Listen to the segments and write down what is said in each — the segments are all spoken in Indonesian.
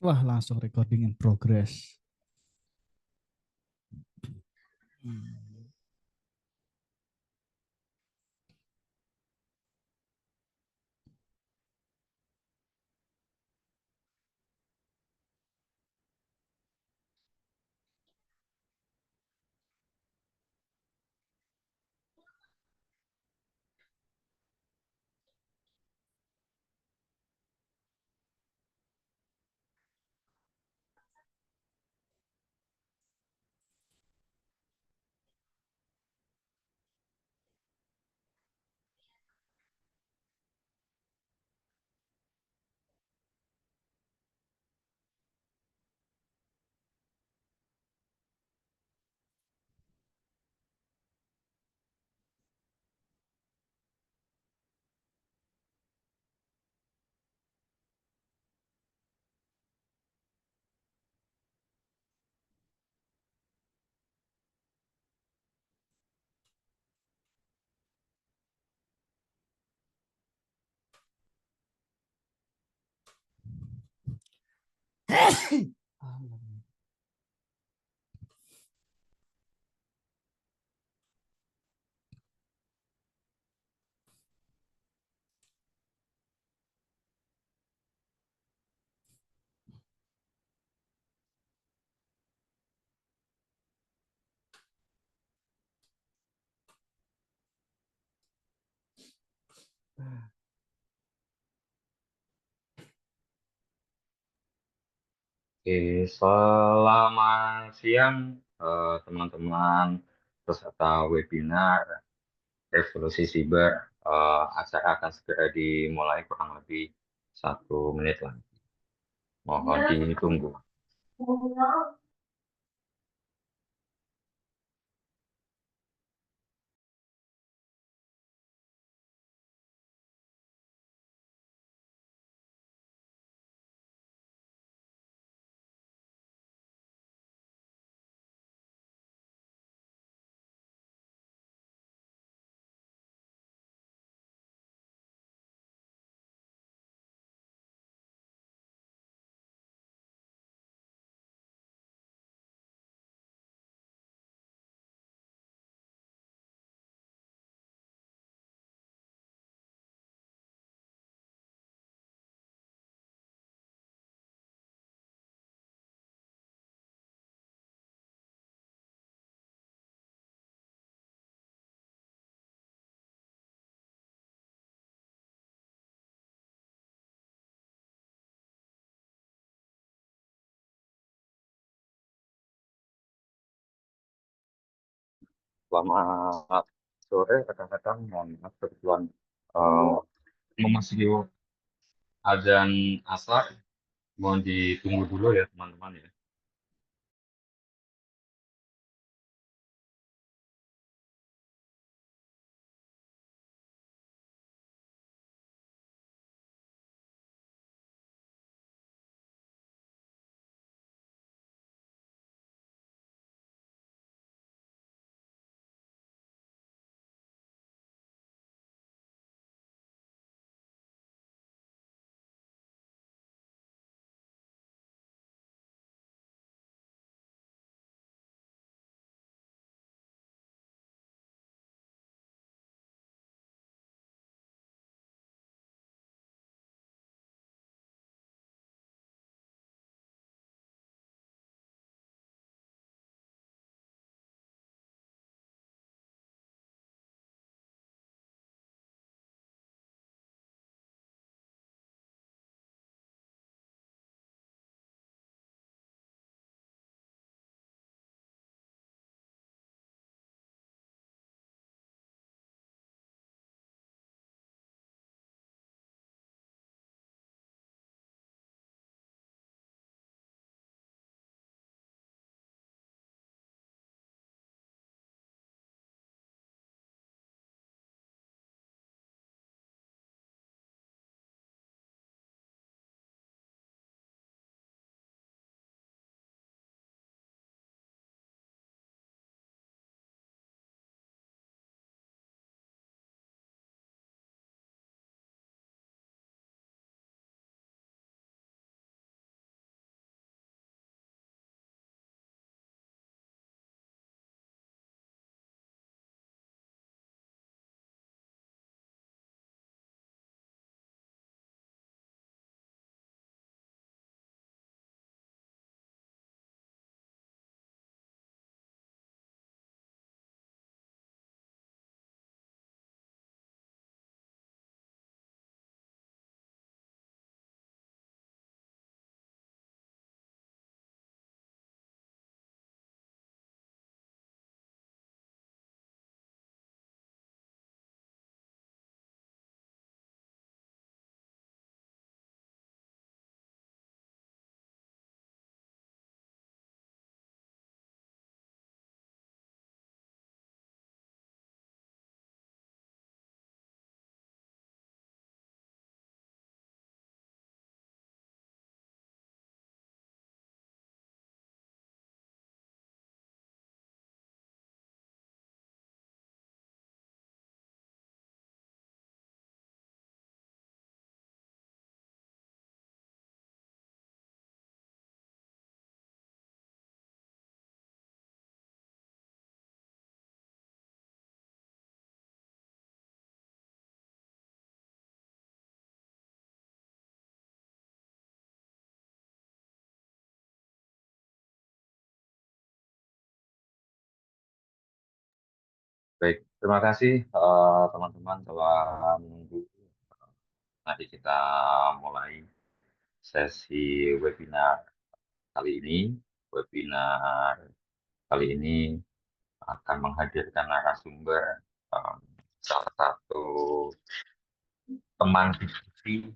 Wah, langsung recording in progress. Hmm. Oke, selamat siang teman-teman peserta webinar Revolusi Siber. Acara akan segera dimulai kurang lebih 1 menit lagi. Mohon ditunggu. Selamat sore rekan-rekan. Mohon maaf kebetulan eh, memasuki azan asar. Mohon ditunggu dulu ya teman-teman ya. Baik, terima kasih teman-teman telah menunggu. Nanti kita mulai sesi webinar kali ini. Webinar kali ini akan menghadirkan narasumber, um, salah satu teman diskusi,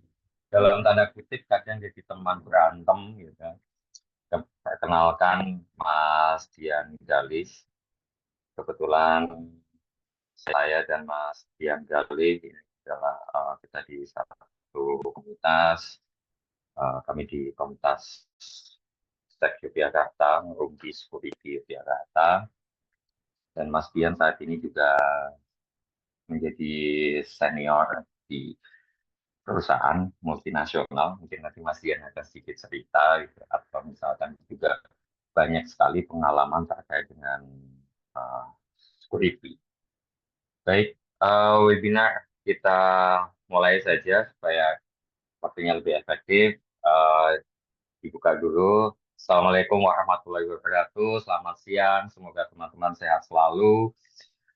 dalam tanda kutip kadang jadi teman berantem gitu kan. Perkenalkan Mas Dian Galis. Kebetulan saya dan Mas Dian Galis ini adalah kita di satu komunitas. Kami di komunitas Stek Yogyakarta, Merunggi Security Yogyakarta. Dan Mas Dian saat ini juga menjadi senior di perusahaan multinasional. Mungkin nanti Mas Dian akan sedikit cerita, gitu. Atau misalkan juga banyak sekali pengalaman terkait dengan uh, security. Baik, webinar kita mulai saja supaya waktunya lebih efektif. Dibuka dulu. Assalamualaikum warahmatullahi wabarakatuh. Selamat siang. Semoga teman-teman sehat selalu.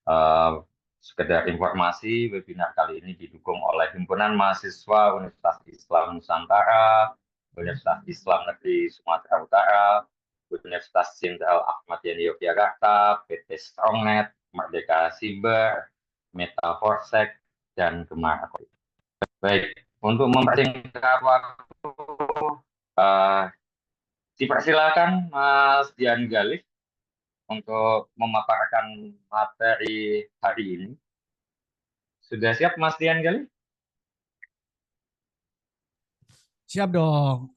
Eh, Sekedar informasi, webinar kali ini didukung oleh Himpunan Mahasiswa Universitas Islam Nusantara, Universitas Islam Negeri Sumatera Utara, Universitas Jenderal Ahmad Yani Yogyakarta, PT Strongnet, Merdeka Siber, Meta Forsec, dan Gemar. Baik, untuk mempersingkat waktu, eh, dipersilakan Mas Dian Galih untuk memaparkan materi hari ini. Sudah siap Mas Dian Galih? Siap dong.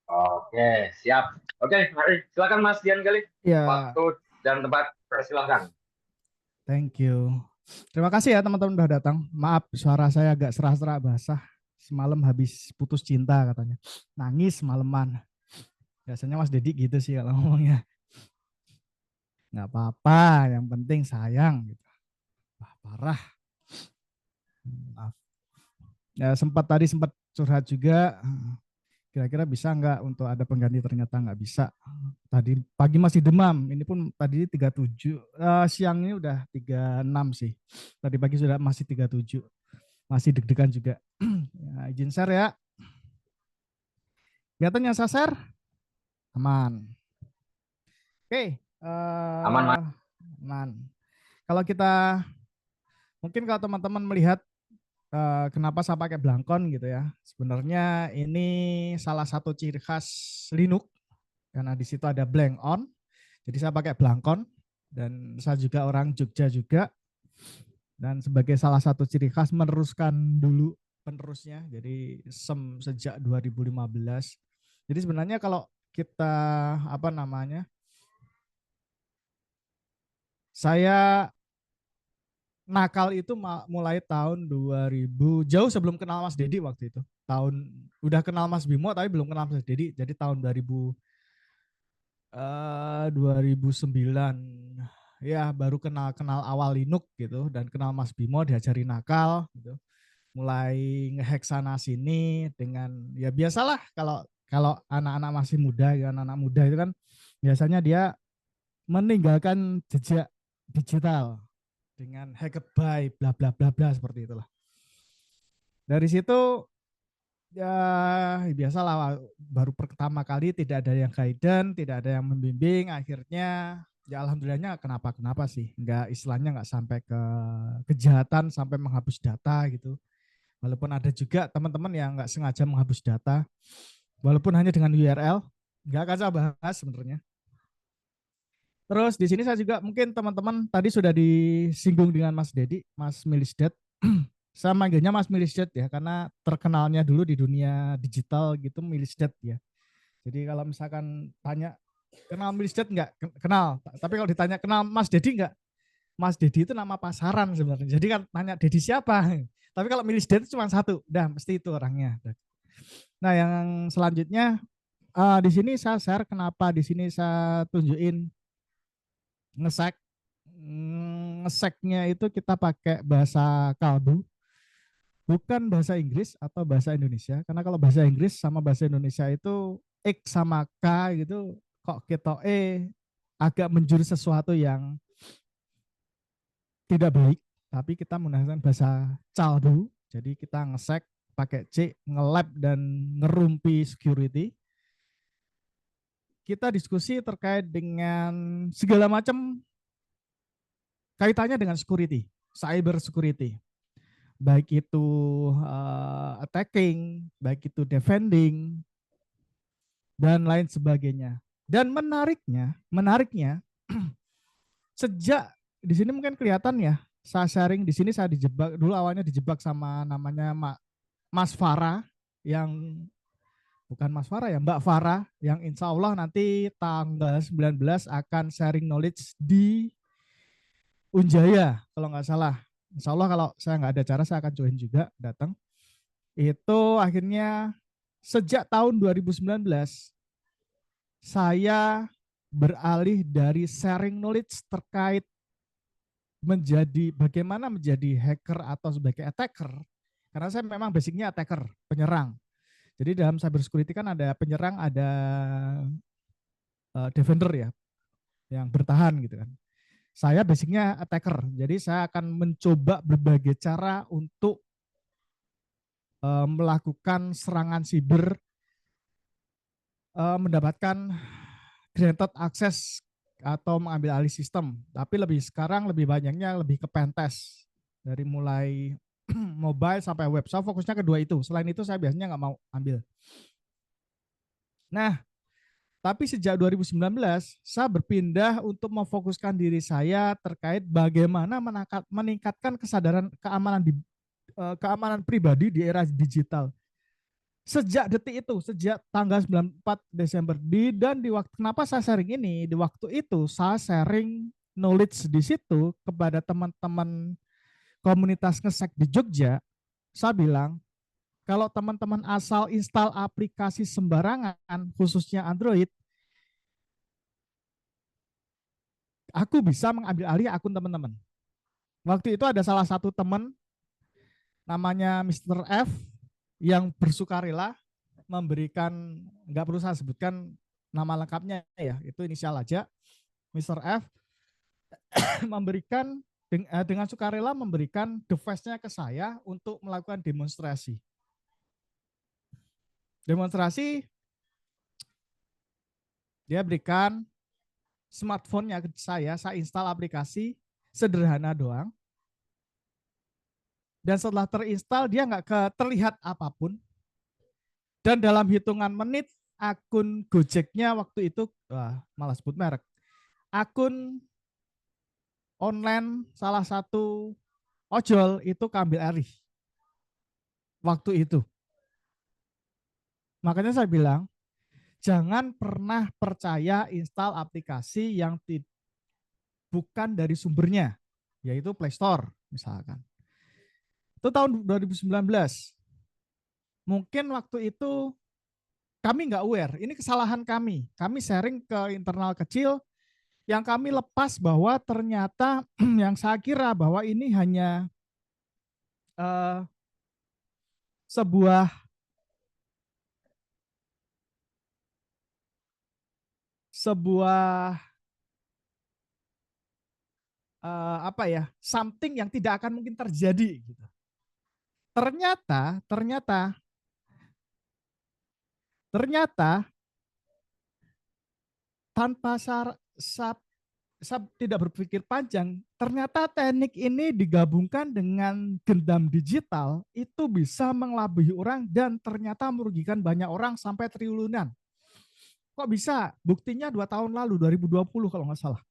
Oke, siap. Oke, mari silakan Mas Dian Galih. Ya, Waktu dan tempat persilakan. thank you. Terima kasih ya teman-teman udah datang. Maaf suara saya agak serak-serak basah. Semalam habis putus cinta katanya. Nangis semalaman. Biasanya Mas Dedi gitu sih kalau ngomongnya. Nggak apa-apa, yang penting sayang. Gitu. Wah, parah. Maaf. Ya sempat curhat juga. Kira-kira bisa nggak untuk ada pengganti, ternyata nggak bisa. Tadi pagi masih demam, ini pun tadi 37, siang ini udah 36 sih. Tadi pagi sudah masih 37, masih deg-degan juga. Ya, izin share ya. Kelihatannya saya share, aman. Oke, Aman, Mas? aman. Kalau kita, mungkin kalau teman-teman melihat kenapa saya pakai Blankon gitu ya. Sebenarnya ini salah satu ciri khas Linux, karena di situ ada blank on. Jadi saya pakai Blankon, dan saya juga orang Jogja juga. Dan sebagai salah satu ciri khas meneruskan dulu penerusnya, jadi SEM sejak 2015. Jadi sebenarnya kalau kita apa namanya, saya nakal itu mulai tahun 2000, jauh sebelum kenal Mas Dedi waktu itu. Udah kenal Mas Bimo tapi belum kenal Mas Dedi. Jadi tahun 2009 ya, baru kenal awal Linux gitu, dan kenal Mas Bimo, diajari nakal gitu. Mulai ngehack sana sini dengan ya biasalah, kalau kalau anak-anak masih muda ya, anak-anak muda itu kan biasanya dia meninggalkan jejak digital dengan hackaby bla bla bla bla seperti itulah. Dari situ ya biasalah, baru pertama kali tidak ada yang guidance, tidak ada yang membimbing, akhirnya ya alhamdulillahnya kenapa sih, nggak istilahnya nggak sampai ke kejahatan sampai menghapus data gitu. Walaupun ada juga teman-teman yang nggak sengaja menghapus data, walaupun hanya dengan URL, nggak akan saya bahas sebenarnya. Terus di sini saya juga, mungkin teman-teman tadi sudah disinggung dengan Mas Dedi, Mas Milisdet. Saya manggilnya Mas Milisdet ya, karena terkenalnya dulu di dunia digital gitu Milisdet ya. Jadi kalau misalkan tanya, kenal Milisdet nggak? Kenal. Tapi kalau ditanya kenal Mas Dedi nggak? Mas Dedi itu nama pasaran sebenarnya. Jadi kan tanya Dedi siapa? Tapi kalau Milisdet itu cuma satu, udah mesti itu orangnya. Nah yang selanjutnya, di sini saya share kenapa di sini saya tunjukin ngesek. Ngeseknya itu kita pakai bahasa kalbu, bukan bahasa Inggris atau bahasa Indonesia. Karena kalau bahasa Inggris sama bahasa Indonesia itu X sama K gitu, kok kita agak menjurus sesuatu yang tidak baik, tapi kita menggunakan bahasa caldu. Jadi kita ngesek pakai C, nge-lab dan ngerumpi security. Kita diskusi terkait dengan segala macam kaitannya dengan security, cyber security. Baik itu attacking, baik itu defending, dan lain sebagainya. Dan menariknya sejak di sini mungkin kelihatan ya, saya sharing di sini saya dijebak dulu awalnya dijebak sama namanya Mas Farah yang bukan Mas Farah ya, Mbak Farah yang insya Allah nanti tanggal 19 akan sharing knowledge di Unjaya kalau nggak salah. Insya Allah kalau saya nggak ada acara saya akan join juga datang. Itu akhirnya sejak tahun 2019 saya beralih dari sharing knowledge terkait menjadi bagaimana menjadi hacker atau sebagai attacker. Karena saya memang basicnya attacker, penyerang. Jadi dalam cyber security kan ada penyerang, ada defender ya, yang bertahan gitu kan. Saya basicnya attacker, jadi saya akan mencoba berbagai cara untuk melakukan serangan siber, mendapatkan granted access atau mengambil alih sistem. Tapi sekarang lebih banyaknya lebih ke pentest dari mulai mobile sampai web. Saya fokusnya kedua itu. Selain itu saya biasanya nggak mau ambil. Nah, tapi sejak 2019 saya berpindah untuk memfokuskan diri saya terkait bagaimana meningkatkan kesadaran keamanan pribadi di era digital. Sejak detik itu, sejak tanggal 94 Desember dan di waktu kenapa saya sharing ini, di waktu itu saya sharing knowledge di situ kepada teman-teman komunitas ngesek di Jogja. Saya bilang, kalau teman-teman asal install aplikasi sembarangan, khususnya Android, aku bisa mengambil alih akun teman-teman. Waktu itu ada salah satu teman namanya Mr. F yang bersukarela memberikan, nggak perlu saya sebutkan nama lengkapnya ya, itu inisial aja, Mr. F memberikan dengan sukarela memberikan device-nya ke saya untuk melakukan demonstrasi. Demonstrasi dia berikan smartphone-nya ke saya install aplikasi sederhana doang. Dan setelah terinstall dia nggak terlihat apapun. Dan dalam hitungan menit akun Gojeknya waktu itu, malah sebut merek, akun online salah satu ojol itu keambil alih waktu itu. Makanya saya bilang, jangan pernah percaya install aplikasi yang bukan dari sumbernya, yaitu Play Store misalkan. Itu tahun 2019. Mungkin waktu itu kami nggak aware, ini kesalahan kami. Kami sharing ke internal kecil, yang kami lepas bahwa ternyata yang saya kira bahwa ini hanya sebuah apa ya, something yang tidak akan mungkin terjadi gitu. Ternyata tanpa saya tidak berpikir panjang, ternyata teknik ini digabungkan dengan gendam digital itu bisa mengelabuhi orang dan ternyata merugikan banyak orang sampai triliunan. Kok bisa? Buktinya 2 tahun lalu, 2020 kalau nggak salah.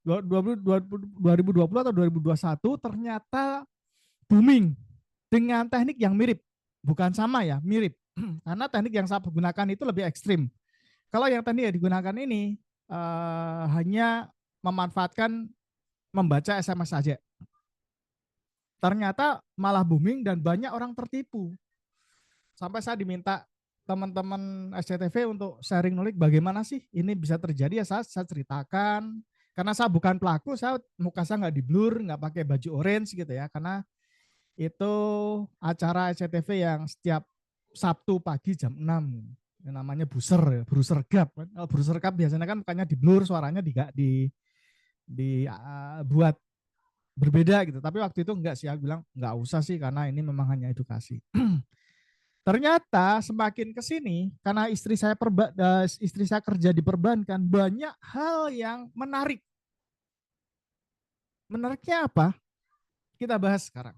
2020 atau 2021 ternyata booming dengan teknik yang mirip. Bukan sama ya, mirip. Karena teknik yang saya gunakan itu lebih ekstrim. Kalau yang teknik yang digunakan ini hanya memanfaatkan membaca SMS saja. Ternyata malah booming dan banyak orang tertipu. Sampai saya diminta teman-teman SCTV untuk sharing knowledge bagaimana sih ini bisa terjadi, ya saya ceritakan. Karena saya bukan pelaku, muka saya nggak di blur, nggak pakai baju orange gitu ya. Karena itu acara SCTV yang setiap Sabtu pagi jam 6. Yang namanya Bruser Gap. Bruser Gap biasanya kan mukanya di blur, suaranya buat berbeda gitu. Tapi waktu itu enggak sih, aku bilang enggak usah sih karena ini memang hanya edukasi. Ternyata semakin ke sini karena istri saya kerja di perbankan, banyak hal yang menarik. Menariknya apa? Kita bahas sekarang.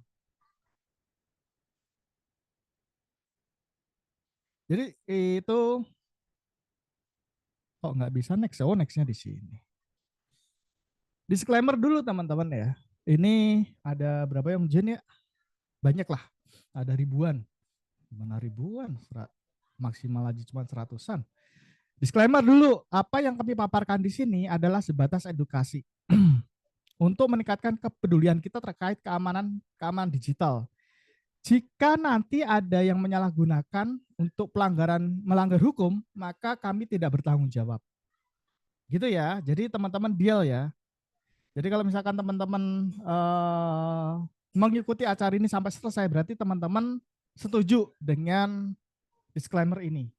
Jadi itu kok nggak bisa next? Oh, nextnya di sini. Disclaimer dulu teman-teman ya. Ini ada berapa yang ujian ya? Banyak lah. Ada ribuan. Mana ribuan? Maksimal aja cuma seratusan. Disclaimer dulu, apa yang kami paparkan di sini adalah sebatas edukasi untuk meningkatkan kepedulian kita terkait keamanan digital. Jika nanti ada yang menyalahgunakan untuk melanggar hukum, maka kami tidak bertanggung jawab. Gitu ya. Jadi teman-teman deal ya. Jadi kalau misalkan teman-teman mengikuti acara ini sampai selesai, berarti teman-teman setuju dengan disclaimer ini.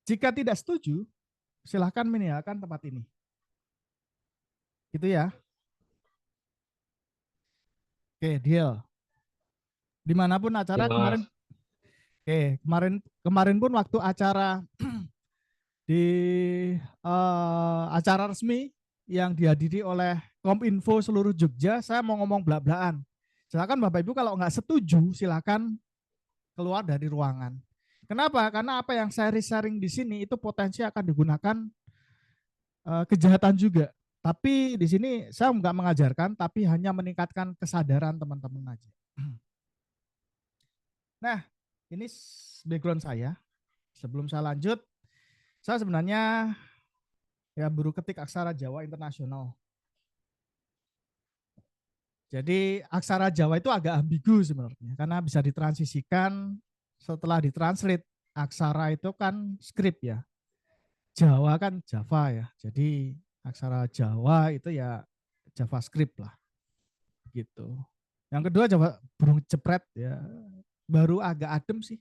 Jika tidak setuju, silahkan meninggalkan tempat ini. Gitu ya. Oke, deal. Dimanapun acara Ya, kemarin, kemarin pun waktu acara di acara resmi yang dihadiri oleh Kominfo seluruh Jogja, saya mau ngomong belak-belakan. Silakan Bapak Ibu kalau nggak setuju, silakan keluar dari ruangan. Kenapa? Karena apa yang saya sharing di sini itu potensi akan digunakan kejahatan juga. Tapi di sini saya nggak mengajarkan, tapi hanya meningkatkan kesadaran teman-teman aja. Nah, ini background saya. Sebelum saya lanjut, saya sebenarnya ya guru ketik aksara Jawa internasional. Jadi aksara Jawa itu agak ambigu sebenarnya, karena bisa ditransisikan setelah ditranslate. Aksara itu kan skrip ya, Jawa kan Java ya. Jadi aksara Jawa itu ya JavaScript lah gitu. Yang kedua Jawa burung jepret ya, baru agak adem sih.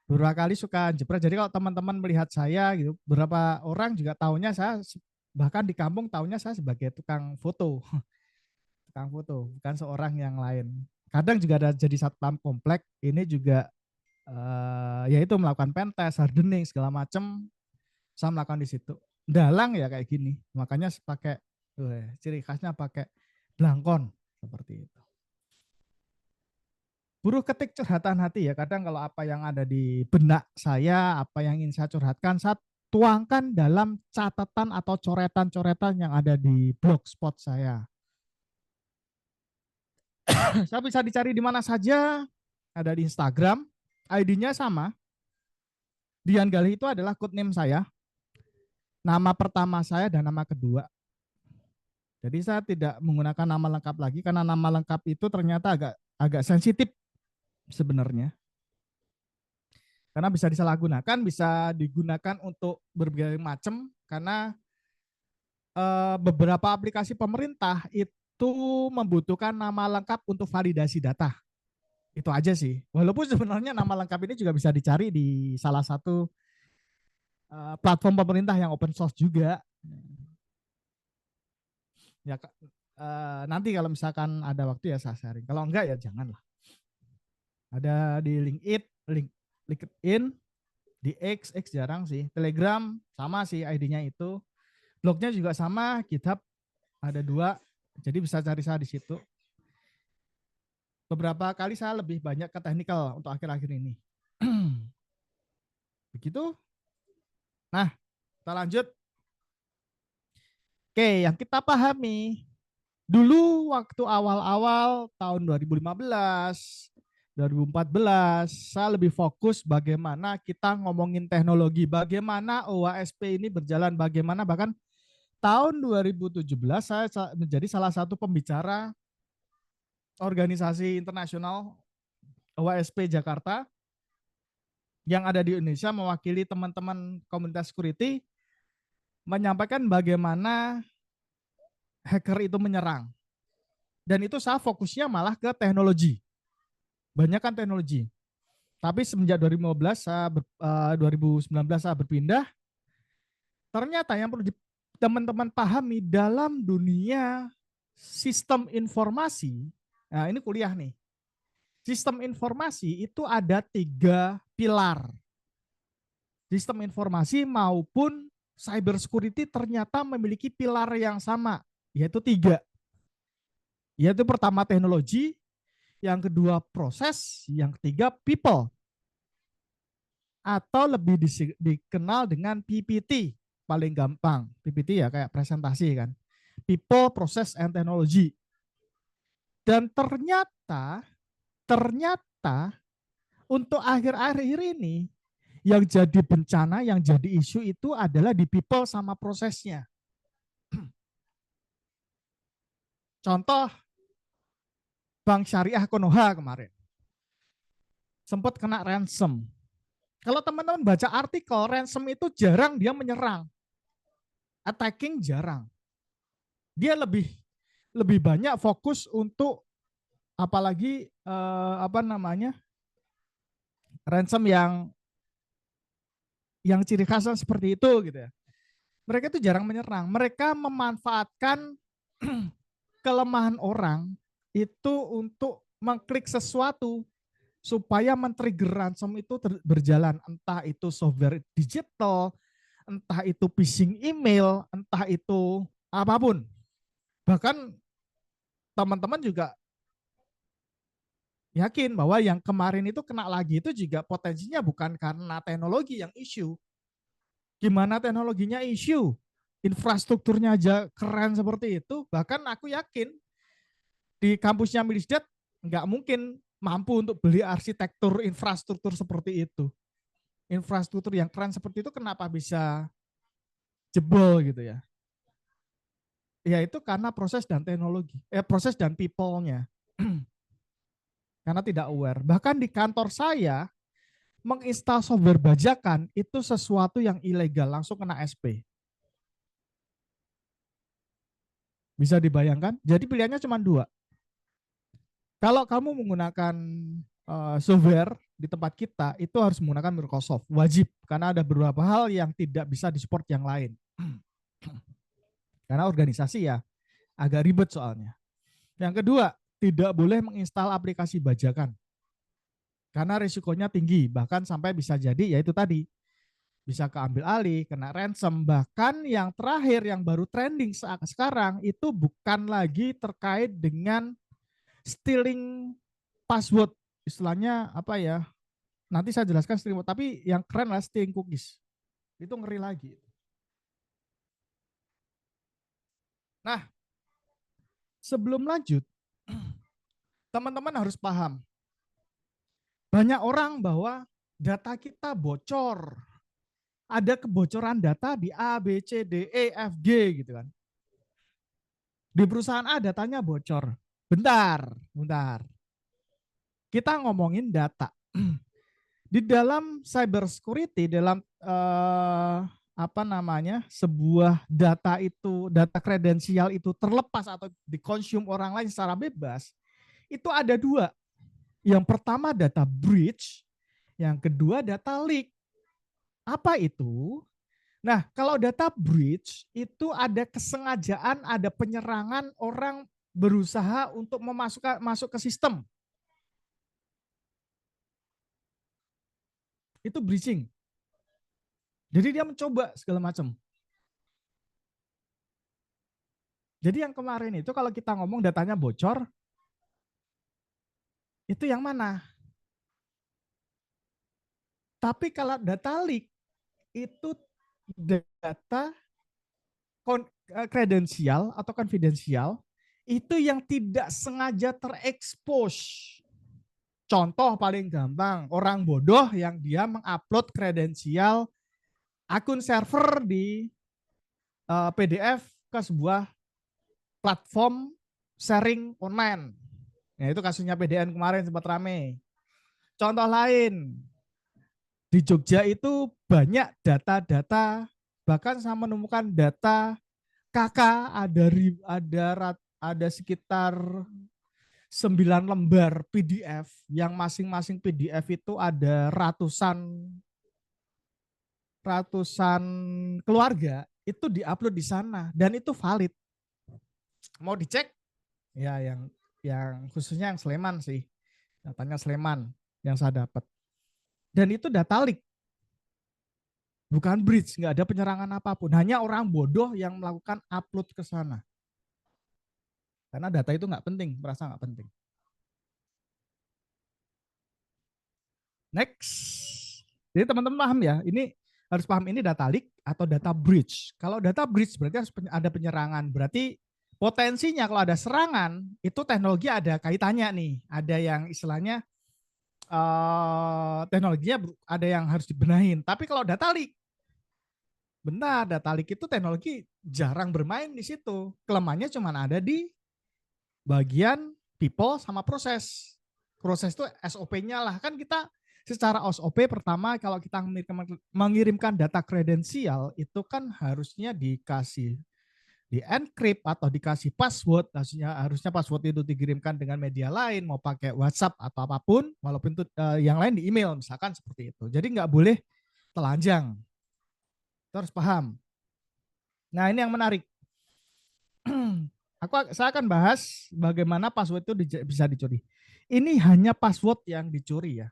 Beberapa kali suka jepret. Jadi kalau teman-teman melihat saya gitu, beberapa orang juga taunya saya, bahkan di kampung taunya saya sebagai tukang foto. Tukang foto, bukan seorang yang lain. Kadang juga ada jadi satpam komplek, ini juga yaitu melakukan pentest, hardening segala macam, saya melakukan di situ. Dalang ya kayak gini, makanya pakai ciri khasnya pakai blangkon seperti itu. Buruh ketik curhatan hati ya, kadang kalau apa yang ada di benak saya, apa yang ingin saya curhatkan, saya tuangkan dalam catatan atau coretan-coretan yang ada di blogspot saya. Saya bisa dicari di mana saja, ada di Instagram, ID-nya sama. Dian Galih itu adalah code name saya, nama pertama saya dan nama kedua. Jadi saya tidak menggunakan nama lengkap lagi karena nama lengkap itu ternyata agak sensitif sebenarnya. Karena bisa disalahgunakan, bisa digunakan untuk berbagai macam karena beberapa aplikasi pemerintah itu membutuhkan nama lengkap untuk validasi data. Itu aja sih. Walaupun sebenarnya nama lengkap ini juga bisa dicari di salah satu platform pemerintah yang open source juga. Ya nanti kalau misalkan ada waktu ya saya sharing. Kalau enggak ya janganlah. Ada di LinkedIn, di X jarang sih. Telegram sama sih ID-nya itu. Blognya juga sama, GitHub ada 2. Jadi bisa cari saya di situ. Beberapa kali saya lebih banyak ke technical untuk akhir-akhir ini. Begitu. Nah, kita lanjut. Oke, yang kita pahami dulu waktu awal-awal tahun 2015, 2014, saya lebih fokus bagaimana kita ngomongin teknologi, bagaimana OASP ini berjalan, bagaimana bahkan tahun 2017 saya menjadi salah satu pembicara organisasi internasional OASP Jakarta yang ada di Indonesia mewakili teman-teman komunitas security menyampaikan bagaimana hacker itu menyerang. Dan itu saya fokusnya malah ke teknologi. Banyak kan teknologi. Tapi semenjak 2015 2019 saya berpindah, ternyata yang perlu teman-teman pahami dalam dunia sistem informasi, nah ini kuliah nih, sistem informasi itu ada 3 pilar. Sistem informasi maupun cyber security ternyata memiliki pilar yang sama, yaitu 3. Yaitu pertama teknologi, yang kedua proses, yang ketiga people. Atau lebih dikenal dengan PPT, paling gampang. PPT ya kayak presentasi kan. People, Process, and Technology. Dan ternyata untuk akhir-akhir ini yang jadi bencana, yang jadi isu itu adalah di people sama prosesnya. Contoh, Bank Syariah Konoha kemarin sempat kena ransom. Kalau teman-teman baca artikel, ransom itu jarang dia menyerang. Attacking jarang. Dia lebih banyak fokus untuk apalagi ransom yang ciri khasnya seperti itu gitu ya. Mereka itu jarang menyerang. Mereka memanfaatkan kelemahan orang itu untuk mengklik sesuatu supaya men-trigger ransom itu berjalan. Entah itu software digital, entah itu phishing email, entah itu apapun. Bahkan teman-teman juga yakin bahwa yang kemarin itu kena lagi itu juga potensinya bukan karena teknologi yang isu. Gimana teknologinya isu? Infrastrukturnya aja keren seperti itu. Bahkan aku yakin di kampusnya Milisdat nggak mungkin mampu untuk beli arsitektur infrastruktur seperti itu. Infrastruktur yang keren seperti itu kenapa bisa jebol gitu ya? Ya itu karena proses dan teknologi, proses dan people-nya. Karena tidak aware. Bahkan di kantor saya, menginstal software bajakan itu sesuatu yang ilegal, langsung kena SP. Bisa dibayangkan? Jadi pilihannya cuma 2. Kalau kamu menggunakan software di tempat kita, itu harus menggunakan Microsoft. Wajib, karena ada beberapa hal yang tidak bisa disupport yang lain. Karena organisasi ya agak ribet soalnya. Yang kedua, tidak boleh menginstal aplikasi bajakan. Karena risikonya tinggi, bahkan sampai bisa jadi yaitu tadi, bisa keambil alih, kena ransom. Bahkan yang terakhir yang baru trending saat sekarang itu bukan lagi terkait dengan stealing password. Istilahnya apa ya? Nanti saya jelaskan stealing, tapi yang keren lah stealing cookies. Itu ngeri lagi. Nah, sebelum lanjut, teman-teman harus paham. Banyak orang bahwa data kita bocor. Ada kebocoran data di A, B, C, D, E, F, G gitu kan. Di perusahaan A datanya bocor. Bentar. Kita ngomongin data. Di dalam cyber security, dalam sebuah data itu, data kredensial itu terlepas atau dikonsum orang lain secara bebas, itu ada 2. Yang pertama data breach, yang kedua data leak. Apa itu? Nah, kalau data breach itu ada kesengajaan, ada penyerangan orang berusaha untuk masuk ke sistem. Itu breaching. Jadi dia mencoba segala macam. Jadi yang kemarin itu kalau kita ngomong datanya bocor, itu yang mana? Tapi kalau data leak, itu data kredensial atau konfidensial, itu yang tidak sengaja terekspos. Contoh paling gampang, orang bodoh yang dia mengupload kredensial akun server di PDF ke sebuah platform sharing online. Nah, itu kasusnya PDN kemarin sempat rame. Contoh lain, di Jogja itu banyak data-data, bahkan saya menemukan data KK ada sekitar 9 lembar PDF yang masing-masing PDF itu ada ratusan keluarga, itu diupload di sana dan itu valid. Mau dicek ya yang khususnya yang Sleman sih. Datanya Sleman yang saya dapat. Dan itu data leak. Bukan bridge, nggak ada penyerangan apapun. Hanya orang bodoh yang melakukan upload ke sana. Karena data itu nggak penting, merasa nggak penting. Next. Jadi teman-teman paham ya, ini harus paham ini data leak atau data breach. Kalau data breach berarti harus ada penyerangan. Berarti potensinya kalau ada serangan, itu teknologi ada kaitannya nih. Ada yang istilahnya teknologinya ada yang harus dibenahin. Tapi kalau data leak, benar, data leak itu teknologi jarang bermain di situ. Kelemahannya cuma ada di bagian people sama proses. Proses itu SOP-nya lah. Kan kita secara SOP pertama kalau kita mengirimkan data kredensial itu kan harusnya dikasih di encrypt atau dikasih password. Harusnya password itu dikirimkan dengan media lain, mau pakai WhatsApp atau apapun, walaupun itu yang lain di email misalkan seperti itu. Jadi nggak boleh telanjang. Kita harus paham. Nah, ini yang menarik. Saya akan bahas bagaimana password itu bisa dicuri. Ini hanya password yang dicuri ya.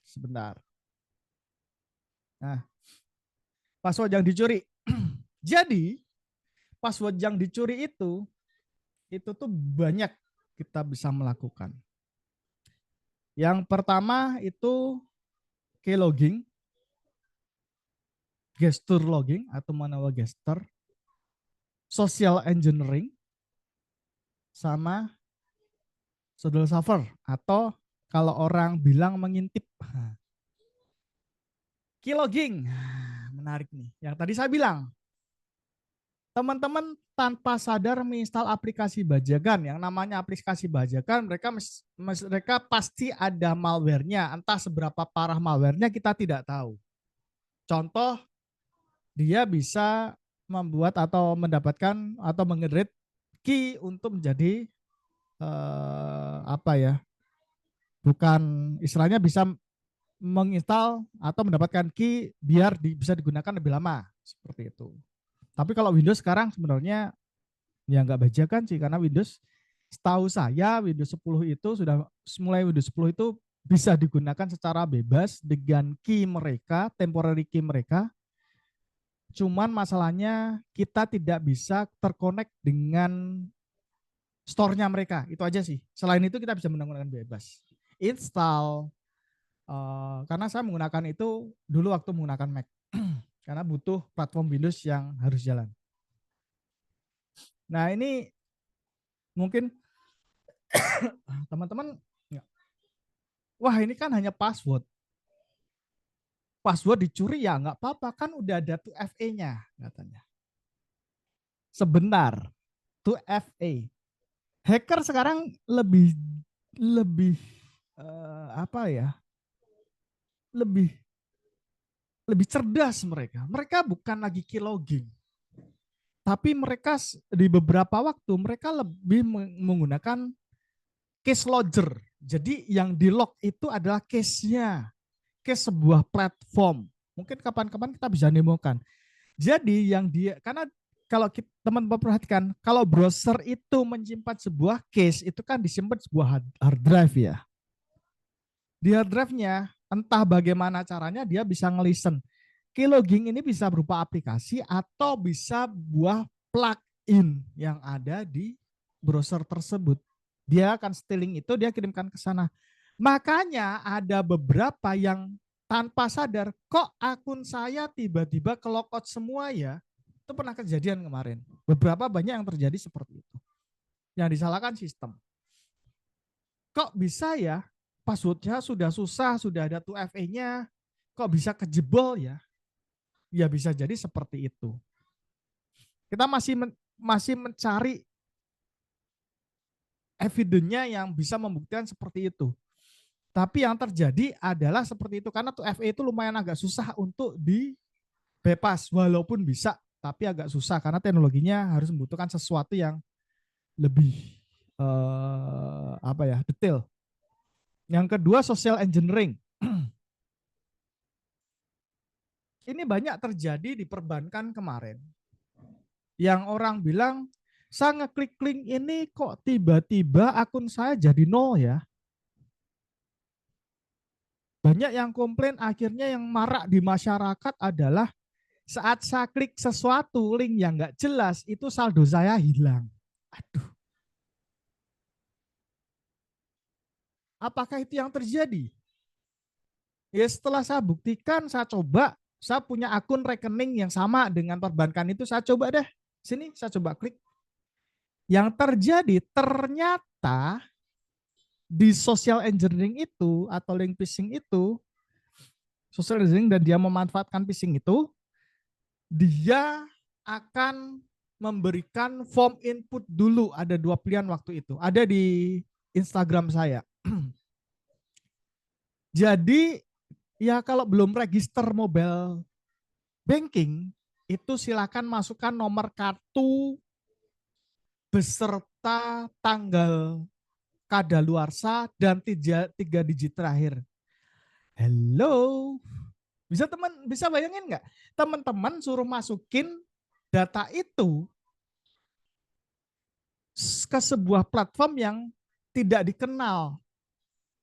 Sebentar. Nah, password yang dicuri. Jadi, password yang dicuri itu tuh banyak kita bisa melakukan. Yang pertama itu keylogging, gesture logging atau manual gesture, social engineering, sama social server atau kalau orang bilang mengintip. Keylogging, menarik nih. Yang tadi saya bilang, teman-teman tanpa sadar menginstal aplikasi bajakan. Yang namanya aplikasi bajakan, mereka pasti ada malware-nya. Entah seberapa parah malware-nya kita tidak tahu. Contoh, dia bisa membuat atau mendapatkan atau mengenerate key untuk menjadi apa ya? Bukan istilahnya bisa menginstal atau mendapatkan key biar bisa digunakan lebih lama seperti itu. Tapi kalau Windows sekarang sebenarnya ya nggak bajakan sih, karena Windows setahu saya Windows 10 itu sudah mulai Windows 10 itu bisa digunakan secara bebas dengan key mereka, temporary key mereka. Cuman masalahnya kita tidak bisa terkonek dengan store-nya mereka. Itu aja sih. Selain itu kita bisa menggunakan bebas. Install, karena saya menggunakan itu dulu waktu menggunakan Mac. Karena butuh platform Windows yang harus jalan. Nah, ini mungkin teman-teman, wah ini kan hanya password. Password dicuri ya nggak apa-apa, kan udah ada 2FA-nya katanya. Sebentar, 2FA. Hacker sekarang lebih apa ya? Lebih cerdas mereka. Mereka bukan lagi keylogging. Tapi mereka di beberapa waktu mereka lebih menggunakan case logger. Jadi yang di log itu adalah case-nya. Case sebuah platform. Mungkin kapan-kapan kita bisa demokan. Jadi yang dia, karena kalau teman-teman perhatikan, kalau browser itu menyimpan sebuah case, itu kan disimpan sebuah hard drive ya. Di hard drive-nya, entah bagaimana caranya dia bisa ngelisten. Keylogging ini bisa berupa aplikasi atau bisa buah plugin yang ada di browser tersebut. Dia akan stealing itu, dia kirimkan ke sana. Makanya ada beberapa yang tanpa sadar, kok akun saya tiba-tiba ke logout semua ya. Itu pernah kejadian kemarin. Beberapa banyak yang terjadi seperti itu. Yang disalahkan sistem. Kok bisa ya, passwordnya sudah susah, sudah ada 2FA-nya, kok bisa kejebol ya? Ya bisa jadi seperti itu. Kita masih mencari evidennya yang bisa membuktikan seperti itu. Tapi yang terjadi adalah seperti itu, karena 2FA itu lumayan agak susah untuk dibepas, walaupun bisa, tapi agak susah karena teknologinya harus membutuhkan sesuatu yang lebih apa ya, detail. Yang kedua, social engineering. ini banyak terjadi di perbankan kemarin. Yang orang bilang, saya ngeklik link ini kok tiba-tiba akun saya jadi nol ya. Banyak yang komplain, akhirnya yang marak di masyarakat adalah saat saya klik sesuatu, link yang nggak jelas, itu saldo saya hilang. Aduh, apakah itu yang terjadi? Ya setelah saya buktikan, saya coba, saya punya akun rekening yang sama dengan perbankan itu, saya coba deh. Sini, saya coba klik. Yang terjadi ternyata di social engineering itu atau link phishing itu, social engineering dan dia memanfaatkan phishing itu, dia akan memberikan form input dulu. Ada 2 pilihan waktu itu. Ada di Instagram saya. Jadi ya kalau belum register mobile banking, itu silakan masukkan nomor kartu beserta tanggal kadaluarsa dan 3 digit terakhir. Hello, bisa bayangin nggak? Teman-teman suruh masukin data itu ke sebuah platform yang tidak dikenal.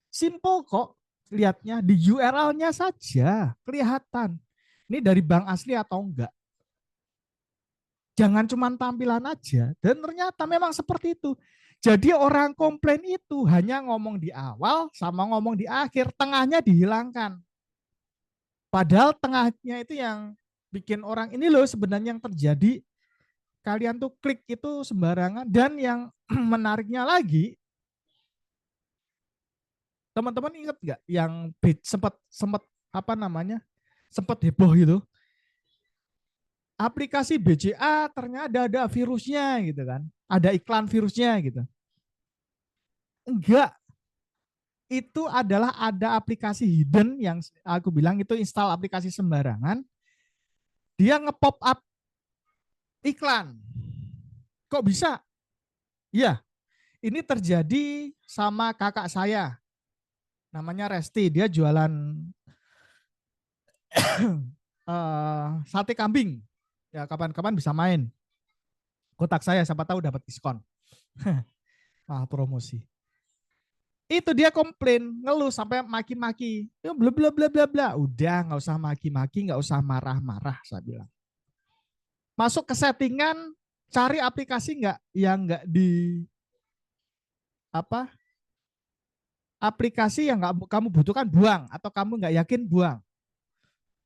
Simple kok lihatnya, di URL-nya saja kelihatan. Ini dari bank asli atau enggak. Jangan cuma tampilan aja. Dan ternyata memang seperti itu. Jadi orang komplain itu hanya ngomong di awal sama ngomong di akhir, tengahnya dihilangkan. Padahal tengahnya itu yang bikin orang ini loh sebenarnya yang terjadi. Kalian tuh klik itu sembarangan. Dan yang menariknya lagi, teman-teman ingat nggak yang sempat apa namanya, sempat heboh gitu. Aplikasi BCA ternyata ada virusnya gitu kan, ada iklan virusnya gitu. Enggak, itu adalah ada aplikasi hidden yang aku bilang itu install aplikasi sembarangan, dia nge-pop up iklan. Kok bisa? Ya, ini terjadi sama kakak saya, namanya Resti, dia jualan sate kambing. Ya kapan-kapan bisa main. Kotak saya siapa tahu dapat diskon. Promosi. Itu dia komplain, ngeluh sampai maki-maki. Ya bla bla bla bla bla. Udah nggak usah maki-maki, nggak usah marah-marah, saya bilang. Masuk ke settingan, cari aplikasi nggak yang nggak di apa? Aplikasi yang nggak kamu butuhkan buang atau kamu nggak yakin buang.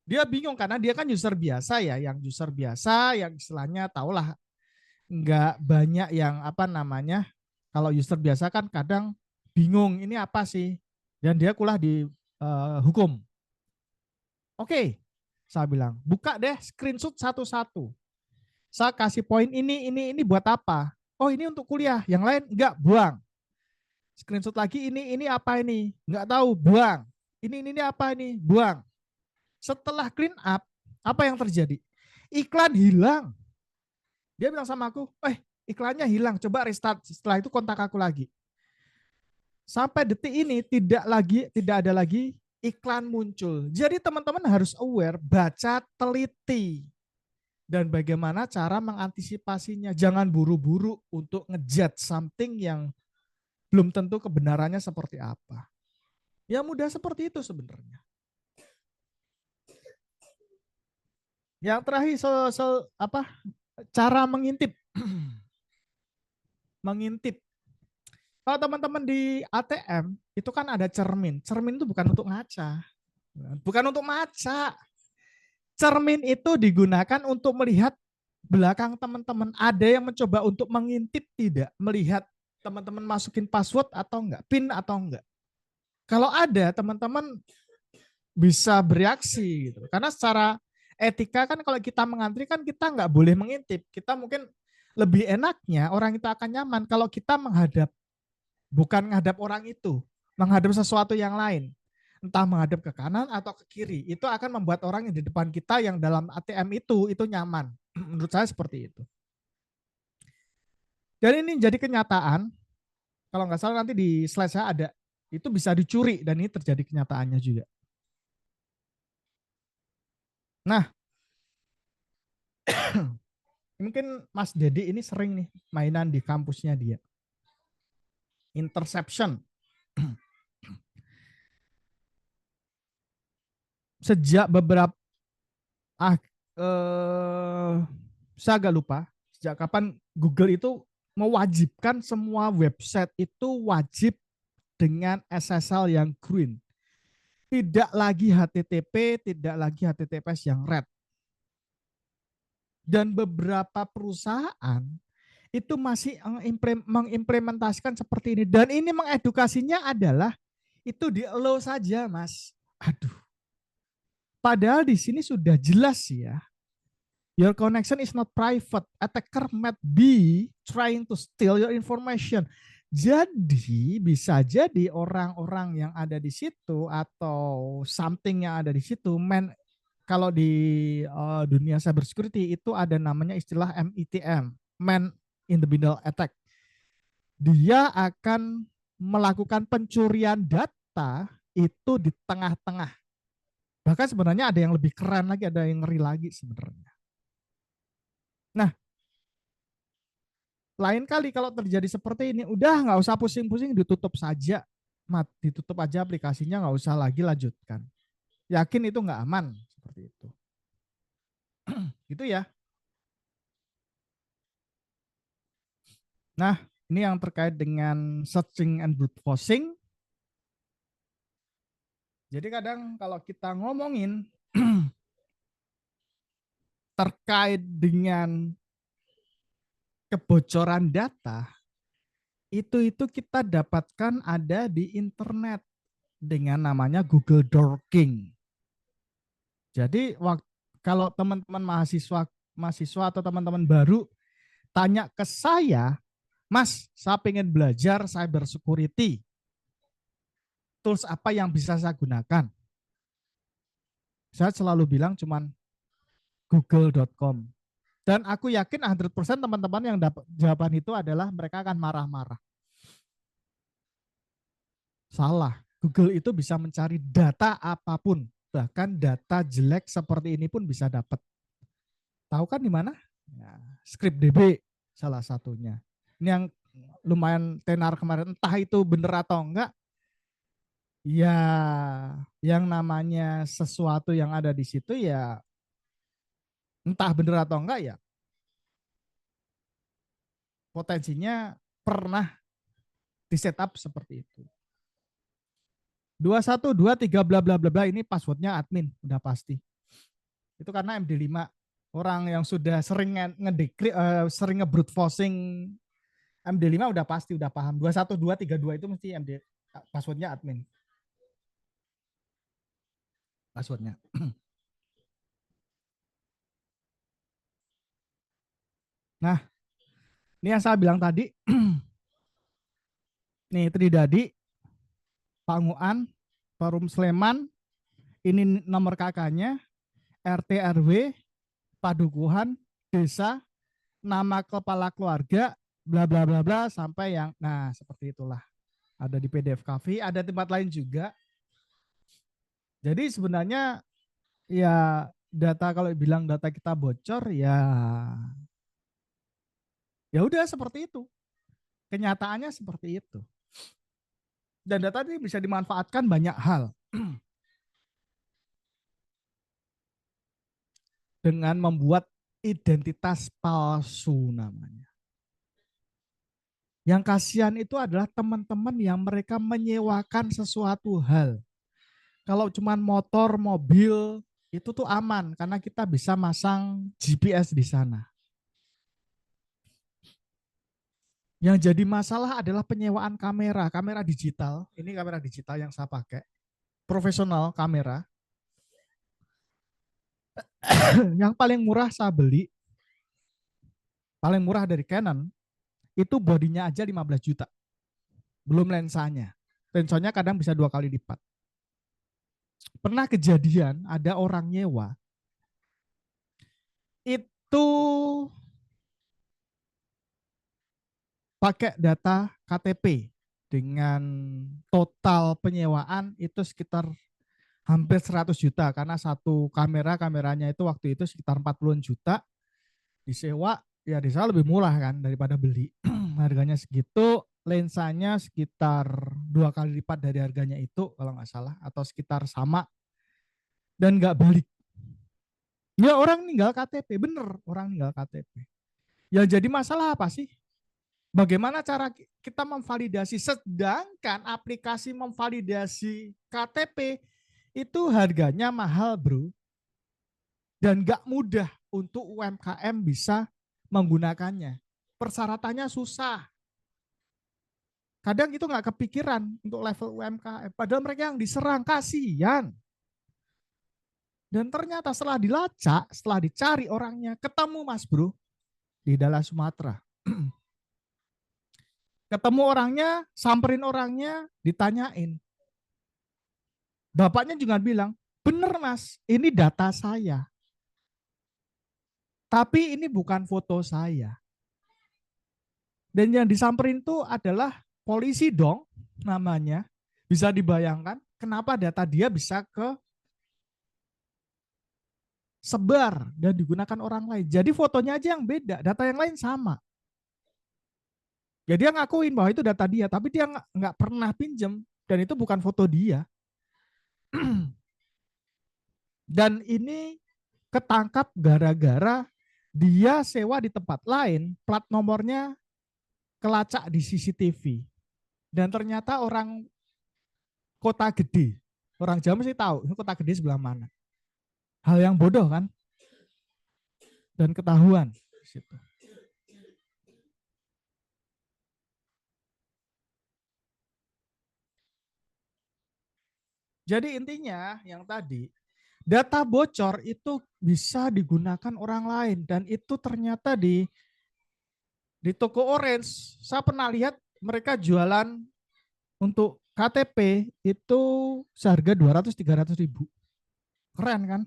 Dia bingung karena dia kan user biasa ya, yang user biasa yang istilahnya tahulah nggak banyak yang apa namanya, kalau user biasa kan kadang bingung ini apa sih, dan dia kuliah di hukum. Oke, saya bilang buka deh screenshot satu-satu, saya kasih poin ini buat apa, oh ini untuk kuliah, yang lain enggak, buang. Screenshot lagi, ini apa, ini nggak tahu, buang. Ini apa, ini buang. Setelah clean up, apa yang terjadi? Iklan hilang. Dia bilang sama aku, iklannya hilang, coba restart. Setelah itu kontak aku lagi. Sampai detik ini tidak ada lagi iklan muncul. Jadi teman-teman harus aware, baca teliti, dan bagaimana cara mengantisipasinya. Jangan buru-buru untuk ngejudge something yang belum tentu kebenarannya seperti apa. Ya mudah seperti itu sebenarnya. Yang terakhir cara mengintip. Mengintip. Kalau teman-teman di ATM itu kan ada cermin. Cermin itu bukan untuk ngaca. Bukan untuk maca. Cermin itu digunakan untuk melihat belakang teman-teman. Ada yang mencoba untuk mengintip tidak, melihat teman-teman masukin password atau enggak, PIN atau enggak. Kalau ada, teman-teman bisa bereaksi gitu. Karena secara etika kan kalau kita mengantri kan kita nggak boleh mengintip. Kita mungkin lebih enaknya orang itu akan nyaman kalau kita bukan menghadap orang itu, menghadap sesuatu yang lain. Entah menghadap ke kanan atau ke kiri. Itu akan membuat orang yang di depan kita yang dalam ATM itu nyaman. Menurut saya seperti itu. Dan ini jadi kenyataan. Kalau nggak salah nanti di slide saya ada. Itu bisa dicuri dan ini terjadi kenyataannya juga. Nah, Mungkin Mas Dedi ini sering nih mainan di kampusnya dia. Interception. Sejak beberapa ah saya agak lupa sejak kapan Google itu mewajibkan semua website itu wajib dengan SSL yang green. Tidak lagi HTTP, tidak lagi HTTPS yang red. Dan beberapa perusahaan itu masih mengimplementasikan seperti ini. Dan ini mengedukasinya adalah itu di allow saja, Mas. Aduh. Padahal di sini sudah jelas ya. Your connection is not private. Attacker might be trying to steal your information. Jadi bisa jadi orang-orang yang ada di situ atau something yang ada di situ, kalau di dunia cybersecurity itu ada namanya istilah MITM, man in the middle attack. Dia akan melakukan pencurian data itu di tengah-tengah. Bahkan sebenarnya ada yang lebih keren lagi, ada yang ngeri lagi sebenarnya. Nah, lain kali kalau terjadi seperti ini, udah nggak usah pusing-pusing, ditutup saja. Ditutup aja aplikasinya, nggak usah lagi lanjutkan. Yakin itu nggak aman, seperti itu. Gitu ya. Nah, ini yang terkait dengan searching and brute forcing. Jadi kadang kalau kita ngomongin terkait dengan kebocoran data, itu kita dapatkan ada di internet dengan namanya Google Dorking. Jadi kalau teman-teman mahasiswa atau teman-teman baru tanya ke saya, Mas, saya pengen belajar cyber security. Tools apa yang bisa saya gunakan? Saya selalu bilang cuman google.com. Dan aku yakin 100% teman-teman yang dapat jawaban itu adalah mereka akan marah-marah. Salah. Google itu bisa mencari data apapun. Bahkan data jelek seperti ini pun bisa dapat. Tahu kan di mana? Ya, ScriptDB salah satunya. Ini yang lumayan tenar kemarin. Entah itu benar atau enggak. Ya, yang namanya sesuatu yang ada di situ ya entah benar atau enggak ya potensinya pernah di setup seperti itu. 2123 bla bla bla bla ini passwordnya admin udah pasti. Itu karena MD5 orang yang sudah sering sering nge-brute forcing MD5 udah pasti udah paham. 21232 itu mesti passwordnya admin. Passwordnya. Nah, ini yang saya bilang tadi. Nih Tridadi, Panguan, Perum Sleman, ini nomor kakaknya, RT RW, Padukuhan, desa, nama kepala keluarga, bla bla bla bla sampai yang nah seperti itulah. Ada di PDF Cafe, ada tempat lain juga. Jadi sebenarnya ya data kalau bilang data kita bocor ya udah seperti itu. Kenyataannya seperti itu. Dan data ini bisa dimanfaatkan banyak hal. Dengan membuat identitas palsu namanya. Yang kasihan itu adalah teman-teman yang mereka menyewakan sesuatu hal. Kalau cuma motor, mobil, itu tuh aman karena kita bisa masang GPS di sana. Yang jadi masalah adalah penyewaan kamera digital. Ini kamera digital yang saya pakai, profesional kamera. Yang paling murah saya beli, paling murah dari Canon, itu bodinya aja 15 juta. Belum lensanya. Lensanya kadang bisa 2 kali lipat. Pernah kejadian ada orang nyewa, itu pakai data KTP dengan total penyewaan itu sekitar hampir 100 juta karena satu kameranya itu waktu itu sekitar 40 juta disewa ya disewa lebih murah kan daripada beli. Harganya segitu, lensanya sekitar 2 kali lipat dari harganya itu kalau nggak salah, atau sekitar sama, dan nggak balik. Ya orang ninggal KTP, bener orang ninggal KTP. Yang jadi masalah apa sih? Bagaimana cara kita memvalidasi, sedangkan aplikasi memvalidasi KTP itu harganya mahal bro, dan nggak mudah untuk UMKM bisa menggunakannya. Persyaratannya susah. Kadang itu nggak kepikiran untuk level UMKM, padahal mereka yang diserang, kasihan. Dan ternyata setelah dilacak, setelah dicari orangnya, ketemu mas bro, di dalam Sumatera. Ketemu orangnya, samperin orangnya, ditanyain. Bapaknya juga bilang, bener mas, ini data saya. Tapi ini bukan foto saya. Dan yang disamperin itu adalah polisi dong namanya. Bisa dibayangkan kenapa data dia bisa ke sebar dan digunakan orang lain. Jadi fotonya aja yang beda, data yang lain sama. Jadi dia ngakuin bahwa itu data dia, tapi dia nggak pernah pinjam dan itu bukan foto dia. Dan ini ketangkap gara-gara dia sewa di tempat lain, plat nomornya kelacak di CCTV. Dan ternyata orang kota gede, orang Jawa mesti tahu ini kota gede sebelah mana. Hal yang bodoh kan? Dan ketahuan. Jadi intinya yang tadi, data bocor itu bisa digunakan orang lain, dan itu ternyata di toko Orange saya pernah lihat mereka jualan untuk KTP itu seharga 200-300 ribu. Keren kan?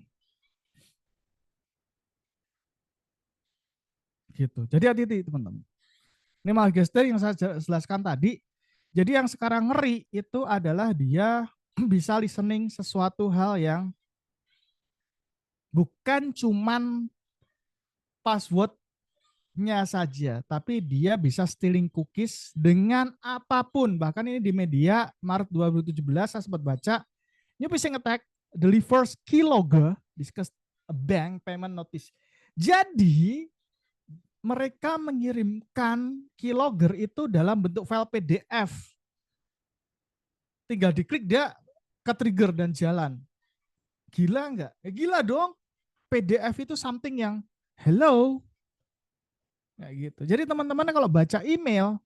Gitu. Jadi hati-hati teman-teman. Ini magister yang saya jelaskan tadi. Jadi yang sekarang ngeri itu adalah dia bisa listening sesuatu hal yang bukan cuman passwordnya saja, tapi dia bisa stealing cookies dengan apapun. Bahkan ini di media Maret 2017 saya sempat baca, ini bisa ngetek delivers keylogger, discuss a bank payment notice. Jadi mereka mengirimkan keylogger itu dalam bentuk file PDF. Tinggal diklik dia ke trigger dan jalan. Gila nggak? Ya gila dong. PDF itu something yang hello. Kayak gitu. Jadi teman-teman kalau baca email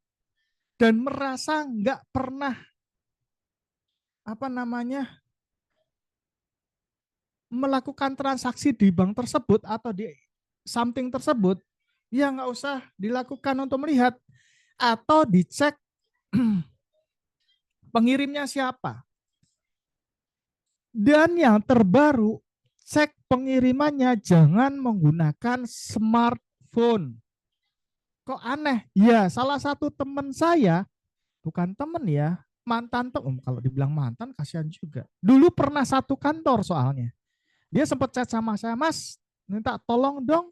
dan merasa nggak pernah melakukan transaksi di bank tersebut atau di something tersebut, ya nggak usah dilakukan untuk melihat, atau dicek pengirimnya siapa. Dan yang terbaru, cek pengirimannya jangan menggunakan smartphone. Kok aneh? Ya, salah satu teman saya, bukan teman ya, mantan teman. Kalau dibilang mantan, kasihan juga. Dulu pernah satu kantor soalnya. Dia sempat chat sama saya, Mas, minta tolong dong.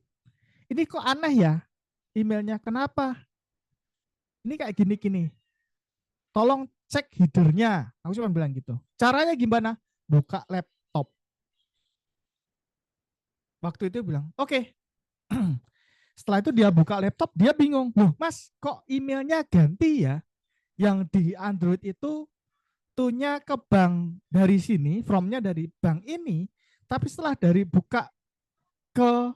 Ini kok aneh ya emailnya, kenapa? Ini kayak gini-gini. Tolong cek headernya. Aku cuma bilang gitu. Caranya gimana? Buka laptop. Waktu itu bilang, oke. Setelah itu dia buka laptop, dia bingung. Loh mas, kok emailnya ganti ya? Yang di Android itu to-nya ke bank dari sini, from-nya dari bank ini. Tapi setelah dari buka ke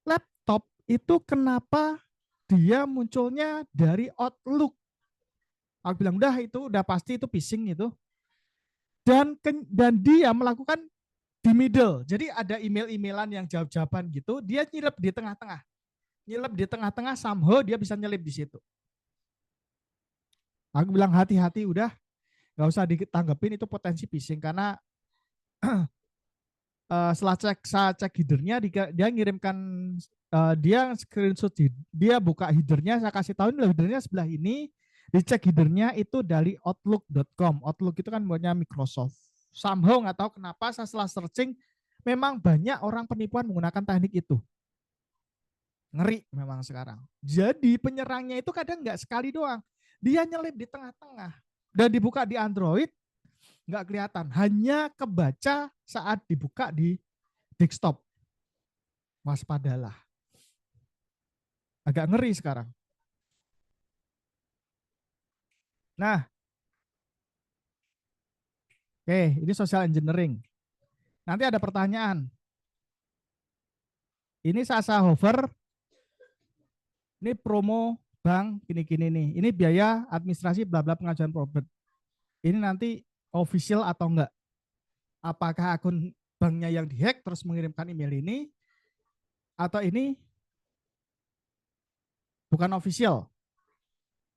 laptop, itu kenapa dia munculnya dari Outlook? Aku bilang, itu udah pasti itu phishing itu. Dan dia melakukan di middle. Jadi ada email-emailan yang jawab-jawaban gitu, dia nyilep di tengah-tengah. Nyilep di tengah-tengah, somehow dia bisa nyelip di situ. Aku bilang hati-hati, udah nggak usah ditanggepin, itu potensi phishing karena setelah saya cek headernya, dia ngirimkan dia screenshot, dia buka headernya, saya kasih tahu ini headernya sebelah ini, dicek headernya itu dari outlook.com. Outlook itu kan punya Microsoft. Somehow nggak tahu kenapa saya setelah searching memang banyak orang penipuan menggunakan teknik itu. Ngeri memang sekarang. Jadi penyerangnya itu kadang nggak sekali doang. Dia nyelip di tengah-tengah. Dan dibuka di Android, nggak kelihatan. Hanya kebaca saat dibuka di desktop. Waspadalah. Agak ngeri sekarang. Nah, oke, ini social engineering. Nanti ada pertanyaan. Ini saya hover, ini promo bank gini-gini nih. Ini biaya administrasi bla bla pengajuan probet. Ini nanti official atau enggak? Apakah akun banknya yang dihack terus mengirimkan email ini atau ini bukan official?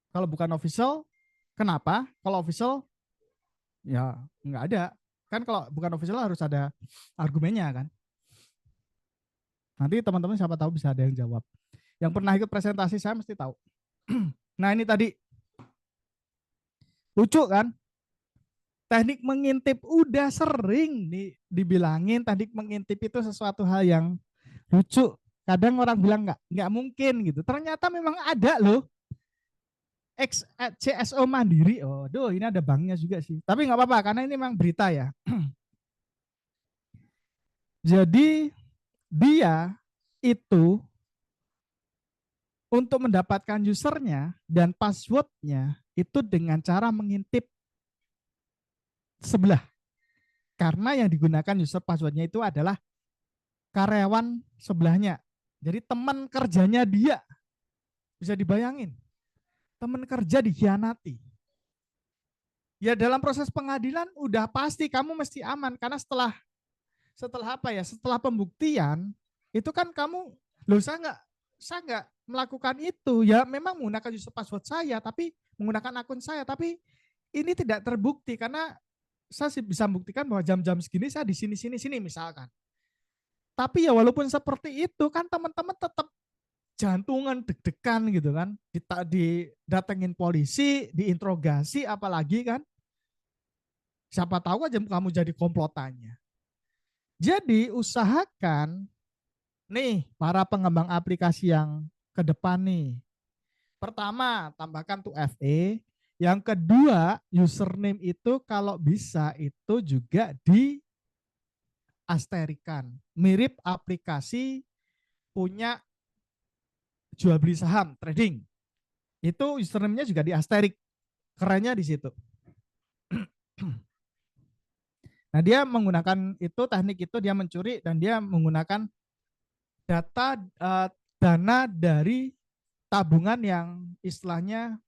Kalau bukan official, kenapa? Kalau official, ya nggak ada. Kan kalau bukan official harus ada argumennya kan. Nanti teman-teman siapa tahu bisa ada yang jawab. Yang pernah ikut presentasi saya mesti tahu. Nah ini tadi lucu kan? Teknik mengintip udah sering dibilangin teknik mengintip itu sesuatu hal yang lucu. Kadang orang bilang nggak mungkin gitu. Ternyata memang ada loh. CSO Mandiri. Oh, duh ini ada banknya juga sih. Tapi nggak apa-apa karena ini memang berita ya. Jadi dia itu untuk mendapatkan usernya dan passwordnya itu dengan cara mengintip sebelah. Karena yang digunakan user passwordnya itu adalah karyawan sebelahnya. Jadi teman kerjanya dia. Bisa dibayangin. Teman kerja dikhianati. Ya dalam proses pengadilan udah pasti kamu mesti aman karena setelah apa ya? Setelah pembuktian itu kan kamu loh saya nggak melakukan itu. Ya memang menggunakan user password saya tapi menggunakan akun saya tapi ini tidak terbukti karena saya bisa membuktikan bahwa jam-jam segini saya di sini misalkan. Tapi ya walaupun seperti itu kan teman-teman tetap jantungan deg-degan gitu kan. Didatengin polisi, diinterogasi apalagi kan. Siapa tahu aja kamu jadi komplotannya. Jadi usahakan nih para pengembang aplikasi yang ke depan nih. Pertama, tambahkan 2FA. Yang kedua, username itu kalau bisa itu juga diasterikan. Mirip aplikasi punya jual beli saham, trading. Itu username-nya juga diasterik. Kerennya di situ. Nah, dia menggunakan itu teknik itu dia mencuri dan dia menggunakan data dana dari tabungan yang istilahnya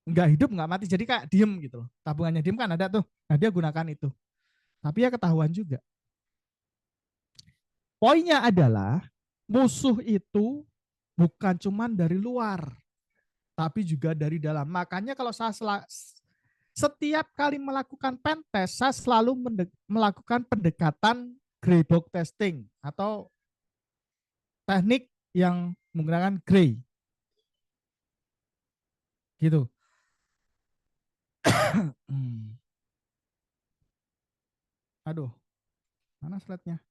nggak hidup nggak mati jadi kayak diem gitu loh. Tabungannya diem kan ada tuh. Nah, dia gunakan itu. Tapi ya ketahuan juga. Poinnya adalah musuh itu bukan cuman dari luar, tapi juga dari dalam. Makanya kalau saya setiap kali melakukan pen test, saya selalu melakukan pendekatan gray box testing atau teknik yang menggunakan gray. Gitu. Aduh, mana slide-nya?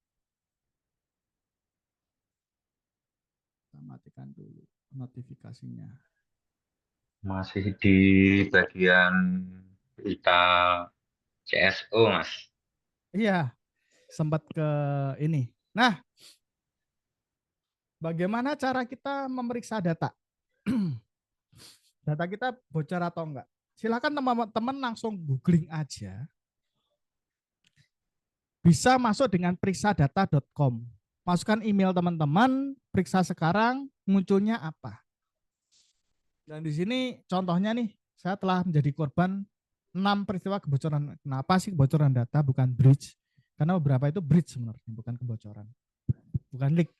Kita matikan dulu notifikasinya. Masih di bagian berita CSO, Mas. Iya, sempat ke ini. Nah, bagaimana cara kita memeriksa data? Data kita bocor atau enggak? Silakan teman-teman langsung googling aja. Bisa masuk dengan perikssadata.com. Masukkan email teman-teman, periksa sekarang, munculnya apa. Dan di sini contohnya nih, saya telah menjadi korban 6 peristiwa kebocoran. Kenapa sih kebocoran data bukan breach? Karena beberapa itu breach sebenarnya, bukan kebocoran. Bukan leak.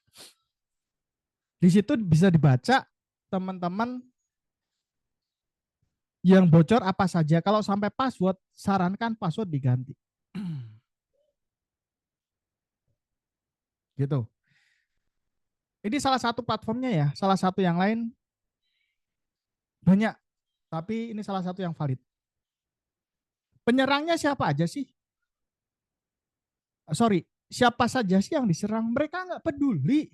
Di situ bisa dibaca teman-teman yang bocor apa saja. Kalau sampai password, sarankan password diganti. Gitu. Ini salah satu platformnya ya, salah satu yang lain banyak, tapi ini salah satu yang valid. Penyerangnya siapa aja sih? Sorry, siapa saja sih yang diserang? Mereka nggak peduli.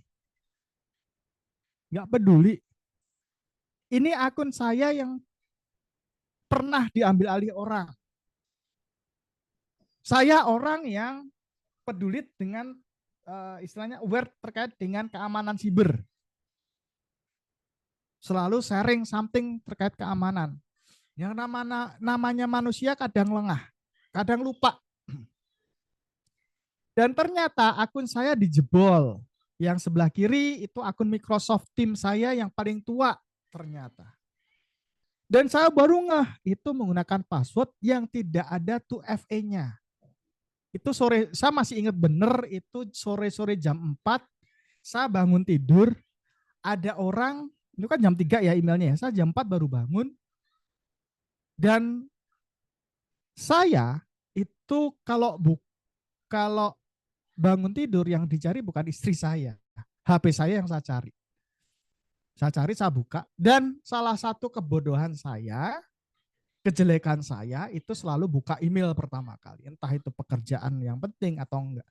Nggak peduli. Ini akun saya yang pernah diambil alih orang. Saya orang yang peduli dengan istilahnya aware terkait dengan keamanan siber. Selalu sharing something terkait keamanan. Yang namanya manusia kadang lengah, kadang lupa. Dan ternyata akun saya dijebol. Yang sebelah kiri itu akun Microsoft Teams saya yang paling tua ternyata. Dan saya baru ngeh itu menggunakan password yang tidak ada 2FA-nya. Itu sore, saya masih ingat bener itu sore-sore jam 4, saya bangun tidur, ada orang, itu kan jam 3 ya emailnya ya, saya jam 4 baru bangun, dan saya itu kalau bangun tidur yang dicari bukan istri saya, HP saya yang saya cari. Saya cari, saya buka, dan salah satu kebodohan saya, kejelekan saya itu selalu buka email pertama kali, entah itu pekerjaan yang penting atau enggak.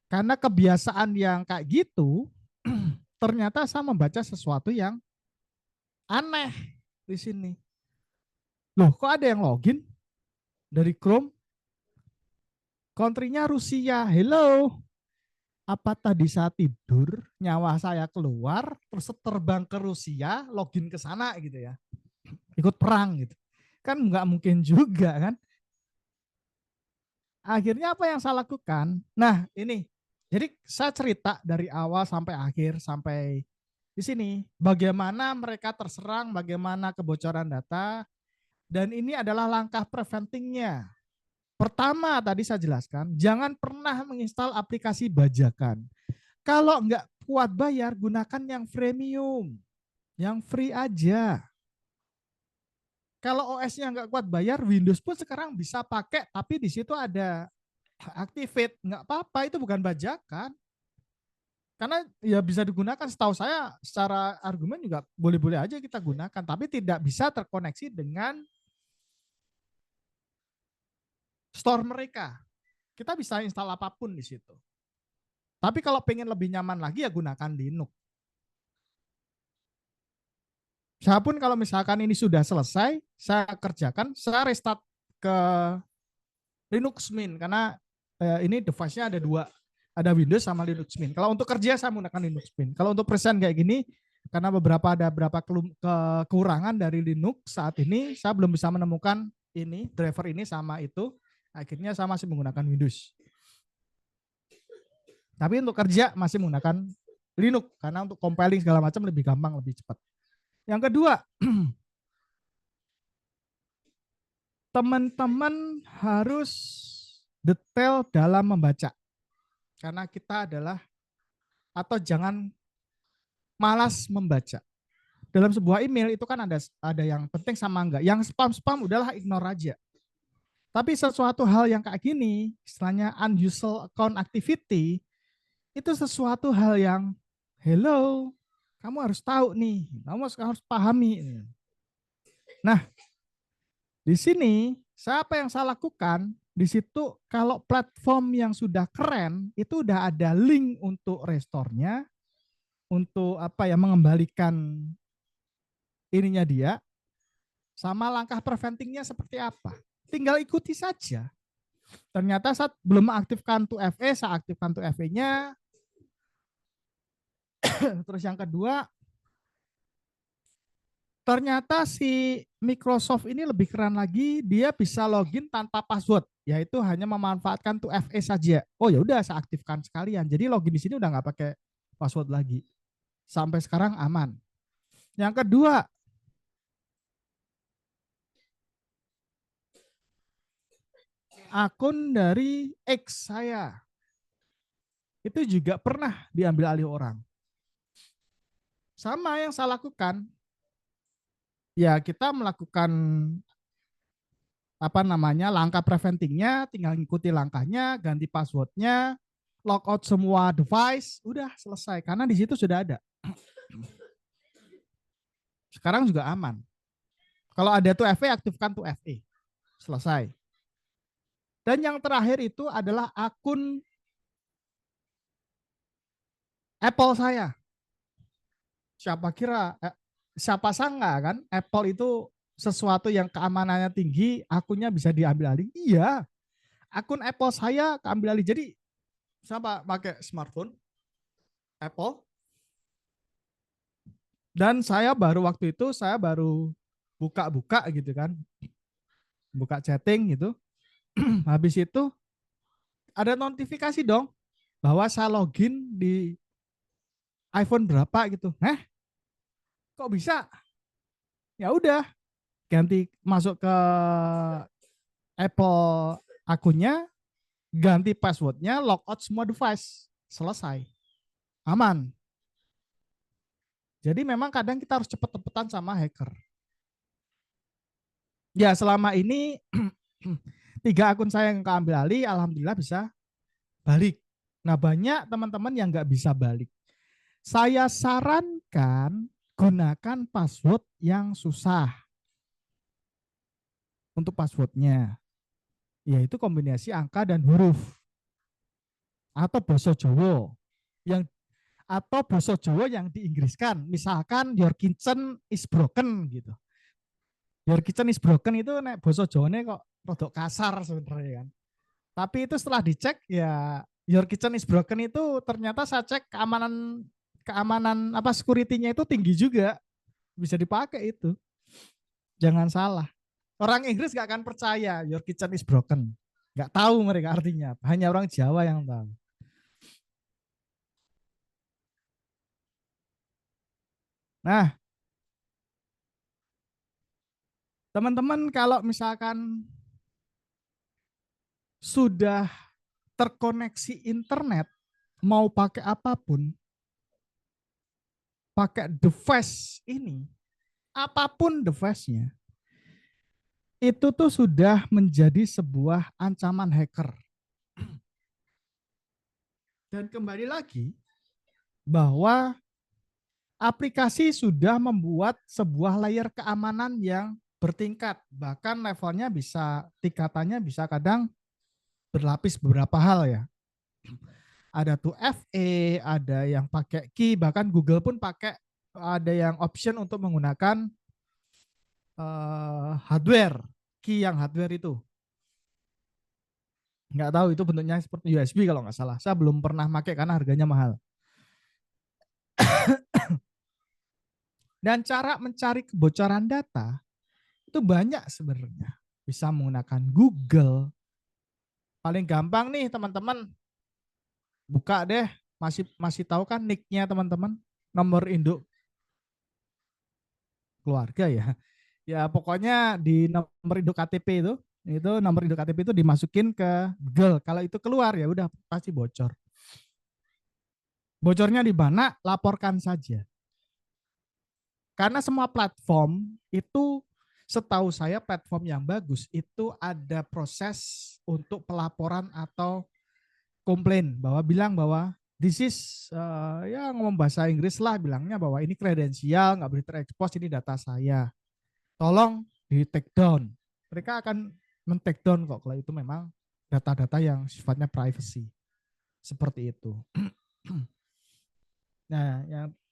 Karena kebiasaan yang kayak gitu, ternyata saya membaca sesuatu yang aneh di sini. Loh, kok ada yang login dari Chrome? Country-nya Rusia. Hello. Apa tadi saya tidur, nyawa saya keluar, terus terbang ke Rusia, login ke sana gitu ya. Ikut perang gitu. Kan nggak mungkin juga kan. Akhirnya apa yang saya lakukan? Nah, ini. Jadi saya cerita dari awal sampai akhir, sampai di sini. Bagaimana mereka terserang, bagaimana kebocoran data, dan ini adalah langkah preventingnya. Pertama tadi saya jelaskan, jangan pernah menginstal aplikasi bajakan. Kalau nggak kuat bayar, gunakan yang premium, yang free aja. Kalau OS-nya nggak kuat bayar, Windows pun sekarang bisa pakai, tapi di situ ada activate, nggak apa-apa, itu bukan bajakan. Karena ya bisa digunakan, setahu saya secara argumen juga boleh-boleh aja kita gunakan, tapi tidak bisa terkoneksi dengan store mereka. Kita bisa install apapun di situ. Tapi kalau pengen lebih nyaman lagi ya gunakan Linux. Saya pun kalau misalkan ini sudah selesai, saya kerjakan, saya restart ke Linux Mint karena ini device-nya ada dua, ada Windows sama Linux Mint. Kalau untuk kerja saya menggunakan Linux Mint. Kalau untuk present kayak gini, karena ada beberapa kekurangan dari Linux saat ini, saya belum bisa menemukan ini driver ini sama itu. Akhirnya saya masih menggunakan Windows. Tapi untuk kerja masih menggunakan Linux karena untuk compiling segala macam lebih gampang, lebih cepat. Yang kedua, teman-teman harus detail dalam membaca. Karena kita adalah, atau jangan malas membaca. Dalam sebuah email itu kan ada yang penting sama enggak. Yang spam-spam udahlah ignore aja. Tapi sesuatu hal yang kayak gini, istilahnya unusual account activity, itu sesuatu hal yang hello, kamu harus tahu nih, kamu harus pahami. Nah, di sini siapa yang saya lakukan? Di situ kalau platform yang sudah keren itu udah ada link untuk restore-nya, untuk apa ya, mengembalikan ininya dia, sama langkah preventingnya seperti apa. Tinggal ikuti saja. Ternyata saat belum mengaktifkan 2FA, saya aktifkan 2FA-nya. Terus yang kedua, ternyata si Microsoft ini lebih keren lagi, dia bisa login tanpa password, yaitu hanya memanfaatkan 2FA saja. Oh ya udah, saya aktifkan sekalian. Jadi login di sini udah nggak pakai password lagi. Sampai sekarang aman. Yang kedua, akun dari X saya itu juga pernah diambil alih orang. Sama yang saya lakukan, ya kita melakukan apa namanya langkah preventingnya, tinggal ngikuti langkahnya, ganti passwordnya, logout semua device, udah selesai. Karena di situ sudah ada. Sekarang juga aman. Kalau ada 2FA, aktifkan 2FA. Selesai. Dan yang terakhir itu adalah akun Apple saya. Siapa sangka kan Apple itu sesuatu yang keamanannya tinggi, akunnya bisa diambil alih. Iya, akun Apple saya keambil alih. Jadi siapa pakai smartphone Apple, dan saya baru waktu itu saya baru buka-buka gitu kan, buka chatting gitu. Habis itu ada notifikasi dong bahwa saya login di iPhone berapa gitu. Kok bisa? Ya udah, ganti masuk ke Apple akunnya, ganti passwordnya, logout semua device, selesai, aman. Jadi memang kadang kita harus cepet-cepetan sama hacker. Ya selama ini 3 akun saya yang keambil alih, alhamdulillah bisa balik. Nah banyak teman-teman yang nggak bisa balik. Saya sarankan gunakan password yang susah untuk passwordnya, yaitu kombinasi angka dan huruf atau bahasa Jawa yang atau bahasa Jawa yang diinggriskan. Misalkan your kitchen is broken gitu. Your kitchen is broken itu nek bahasa Jawane kok rodok kasar sebenarnya kan. Tapi itu setelah dicek ya your kitchen is broken itu ternyata saya cek keamanan keamanan apa security-nya itu tinggi juga. Bisa dipakai itu. Jangan salah. Orang Inggris gak akan percaya your kitchen is broken. Gak tahu mereka artinya. Hanya orang Jawa yang tahu. Nah, teman-teman kalau misalkan sudah terkoneksi internet, mau pakai apapun, pakai device ini, apapun device-nya, itu tuh sudah menjadi sebuah ancaman hacker. Dan kembali lagi, bahwa aplikasi sudah membuat sebuah layer keamanan yang bertingkat. Bahkan levelnya bisa, tingkatannya bisa kadang berlapis beberapa hal ya. Ada tuh FA, ada yang pakai key, bahkan Google pun pakai, ada yang option untuk menggunakan hardware, key yang hardware itu. Nggak tahu itu bentuknya seperti USB kalau nggak salah. Saya belum pernah pakai karena harganya mahal. Dan cara mencari kebocoran data itu banyak sebenarnya. Bisa menggunakan Google. Paling gampang nih teman-teman, buka deh, masih masih tahu kan nicknya teman-teman, nomor induk keluarga ya. Ya pokoknya di nomor induk KTP itu nomor induk KTP itu dimasukin ke Google. Kalau itu keluar ya udah pasti bocor. Bocornya di mana? Laporkan saja. Karena semua platform itu, setahu saya platform yang bagus itu ada proses untuk pelaporan atau komplain, bahwa bilang bahwa this is ya ngomong bahasa Inggris lah, bilangnya bahwa ini kredensial nggak boleh terekspos, ini data saya, tolong di take down. Mereka akan men-take down kok kalau itu memang data-data yang sifatnya privacy seperti itu. Nah,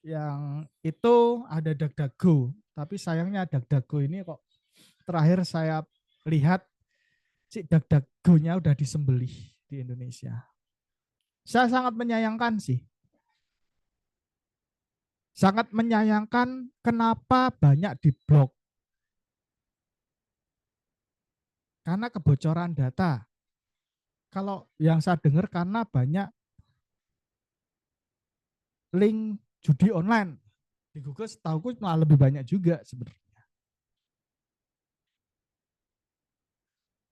yang itu ada DuckDuckGo, tapi sayangnya DuckDuckGo ini kok terakhir saya lihat si DuckDuckGo-nya udah disembelih di Indonesia. Saya sangat menyayangkan sih. Sangat menyayangkan kenapa banyak diblok. Karena kebocoran data. Kalau yang saya dengar karena banyak link judi online. Di Google setahuku malah lebih banyak juga sebenarnya.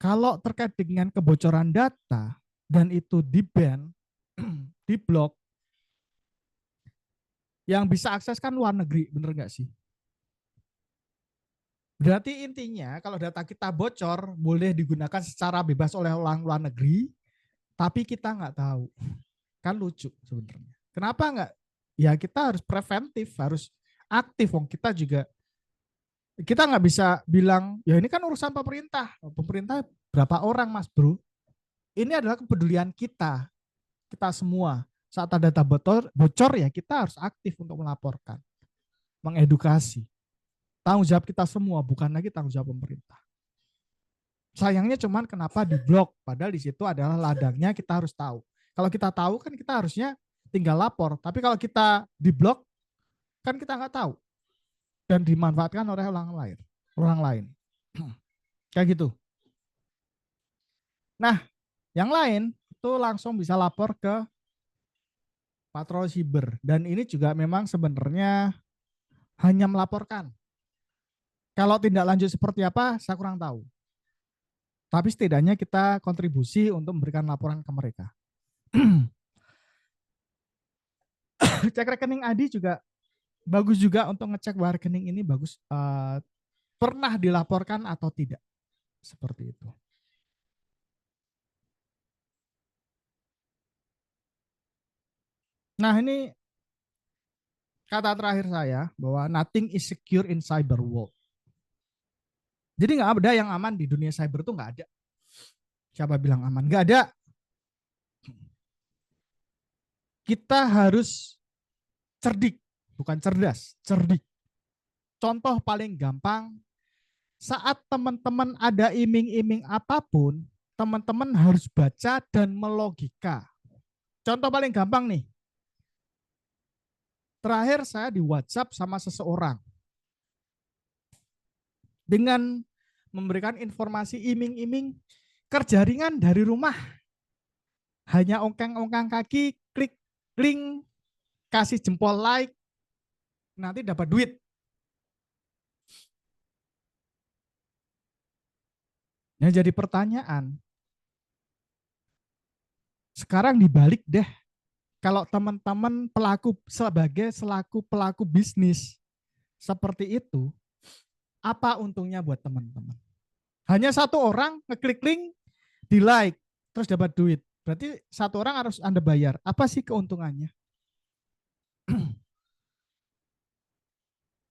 Kalau terkait dengan kebocoran data dan itu di-ban, di-blok, yang bisa akses kan luar negeri, bener nggak sih? Berarti intinya kalau data kita bocor boleh digunakan secara bebas oleh orang luar negeri, tapi kita nggak tahu. Kan lucu sebenarnya. Kenapa nggak? Ya kita harus preventif, harus aktif. Wong kita juga, kita nggak bisa bilang, ya ini kan urusan pemerintah. Pemerintah berapa orang mas bro? Ini adalah kepedulian kita semua. Saat ada data bocor ya kita harus aktif untuk melaporkan, mengedukasi. Tanggung jawab kita semua, bukan lagi tanggung jawab pemerintah. Sayangnya cuman kenapa diblok, padahal di situ adalah ladangnya, kita harus tahu. Kalau kita tahu kan kita harusnya tinggal lapor, tapi kalau kita diblok kan kita nggak tahu dan dimanfaatkan oleh orang lain. Kayak gitu. Nah, yang lain itu langsung bisa lapor ke patroli siber, dan ini juga memang sebenarnya hanya melaporkan. Kalau tindak lanjut seperti apa, saya kurang tahu. Tapi setidaknya kita kontribusi untuk memberikan laporan ke mereka. Cek rekening Adi juga bagus juga untuk ngecek bahwa rekening ini bagus, pernah dilaporkan atau tidak. Seperti itu. Nah, ini kata terakhir saya, bahwa nothing is secure in cyber world. Jadi nggak ada yang aman di dunia cyber, itu nggak ada. Siapa bilang aman? Nggak ada. Kita harus cerdik, bukan cerdas, cerdik. Contoh paling gampang, saat teman-teman ada iming-iming apapun, teman-teman harus baca dan melogika. Contoh paling gampang nih. Terakhir saya di WhatsApp sama seseorang. Dengan memberikan informasi iming-iming kerja ringan dari rumah. Hanya ongkang-ongkang kaki, klik link, kasih jempol like, nanti dapat duit. Yang jadi pertanyaan, sekarang dibalik deh, kalau teman-teman selaku pelaku bisnis seperti itu, apa untungnya buat teman-teman? Hanya satu orang ngeklik link, di like, terus dapat duit. Berarti satu orang harus Anda bayar. Apa sih keuntungannya?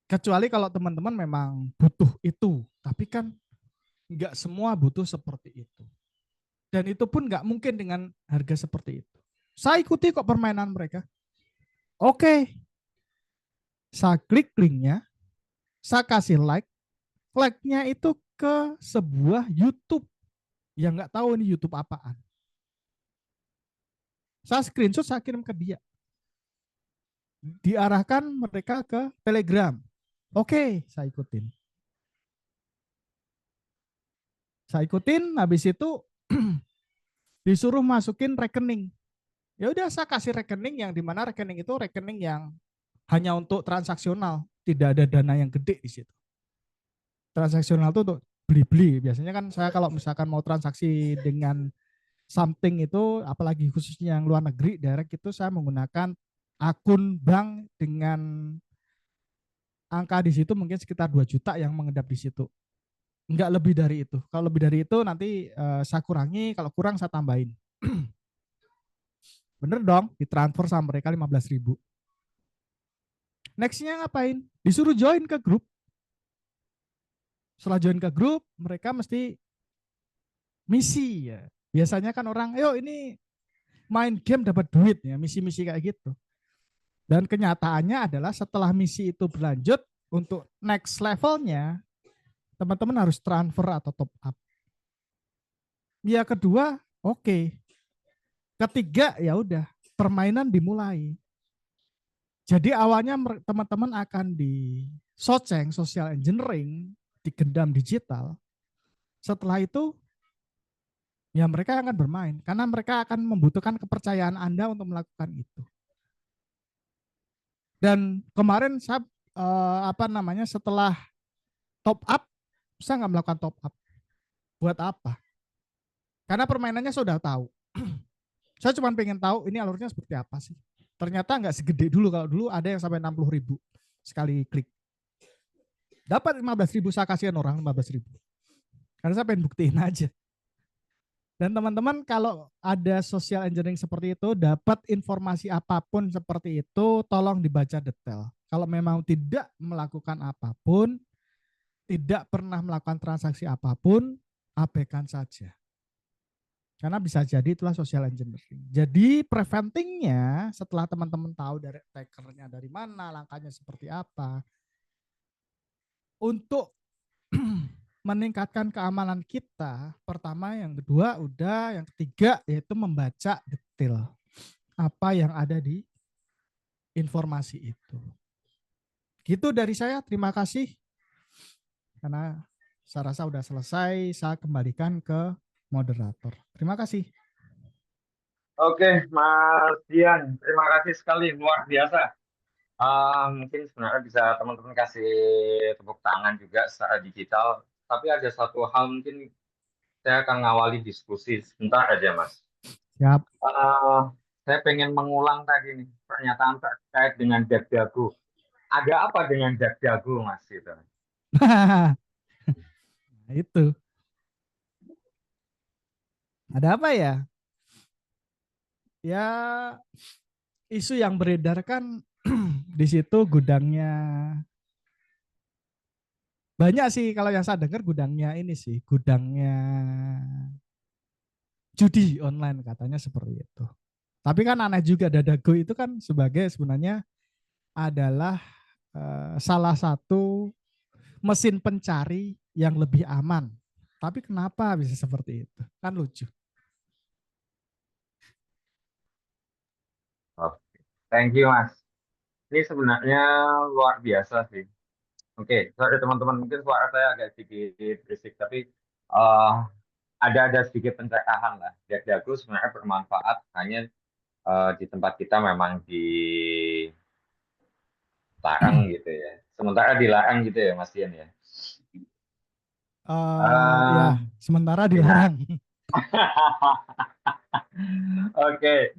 Kecuali kalau teman-teman memang butuh itu. Tapi kan nggak semua butuh seperti itu. Dan itu pun nggak mungkin dengan harga seperti itu. Saya ikuti kok permainan mereka. Oke, saya klik linknya, saya kasih like. Like-nya itu ke sebuah YouTube yang nggak tahu ini YouTube apaan. Saya screenshot, saya kirim ke dia. Diarahkan mereka ke Telegram. Oke, saya ikutin. Saya ikutin, habis itu disuruh masukin rekening. Ya udah, saya kasih rekening yang dimana rekening itu rekening yang hanya untuk transaksional, tidak ada dana yang gede di situ. Transaksional itu untuk beli-beli. Biasanya kan saya kalau misalkan mau transaksi dengan something itu, apalagi khususnya yang luar negeri, direct itu saya menggunakan akun bank dengan angka di situ mungkin sekitar 2 juta yang mengedap di situ. Enggak lebih dari itu. Kalau lebih dari itu nanti saya kurangi, kalau kurang saya tambahin. Bener dong, ditransfer sama mereka 15.000. Nextnya ngapain? Disuruh join ke grup. Setelah join ke grup, mereka mesti misi ya. Biasanya kan orang, ayo ini main game dapat duit ya, misi-misi kayak gitu. Dan kenyataannya adalah setelah misi itu berlanjut, untuk next levelnya, teman-teman harus transfer atau top up. Ya kedua, oke. Ketiga, ya udah, permainan dimulai. Jadi awalnya teman-teman akan disoceng, social engineering, digendam digital. Setelah itu, ya mereka akan bermain karena mereka akan membutuhkan kepercayaan Anda untuk melakukan itu. Dan kemarin saya setelah top up, saya nggak melakukan top up. Buat apa? Karena permainannya sudah tahu. Saya cuma pengen tahu ini alurnya seperti apa sih. Ternyata nggak segede dulu. Kalau dulu ada yang sampai 60.000 sekali klik. Dapat 15.000, saya kasihan orang 15.000. Karena saya pengen buktiin aja. Dan teman-teman kalau ada social engineering seperti itu, dapat informasi apapun seperti itu, tolong dibaca detail. Kalau memang tidak melakukan apapun, tidak pernah melakukan transaksi apapun, abaikan saja. Karena bisa jadi itulah social engineering. Jadi preventingnya setelah teman-teman tahu dari attackernya dari mana, langkahnya seperti apa, untuk meningkatkan keamanan kita, pertama, yang kedua udah, yang ketiga yaitu membaca detail apa yang ada di informasi itu. Gitu dari saya, terima kasih. Karena saya rasa udah selesai, saya kembalikan ke moderator. Terima kasih. Oke, Mas Dian, terima kasih sekali, luar biasa. Mungkin sebenarnya bisa teman-teman kasih tepuk tangan juga secara digital. Tapi ada satu hal mungkin saya akan ngawali diskusi sebentar aja, Mas. Siap. Eh, saya pengen mengulang tadi nih pernyataan terkait dengan Dakdagu. Ada apa dengan Dakdagu, Mas? Gitu. Nah, itu. Ada apa ya? Ya, isu yang beredar kan di situ gudangnya banyak sih, kalau yang saya dengar gudangnya ini sih, gudangnya judi online katanya seperti itu. Tapi kan aneh juga, Dadago itu kan sebagai sebenarnya adalah salah satu mesin pencari yang lebih aman. Tapi kenapa bisa seperti itu? Kan lucu. Oh, thank you, Mas. Ini sebenarnya luar biasa sih. Oke, sorry teman-teman, mungkin suara saya agak sedikit berisik, tapi eh, ada sedikit pencerahan lah. Dakdagu sebenarnya bermanfaat hanya di tempat kita memang dilarang gitu ya. Sementara dilarang gitu ya, Mas Dian ya. Ya, Eh, sementara ya. dilarang. Oke,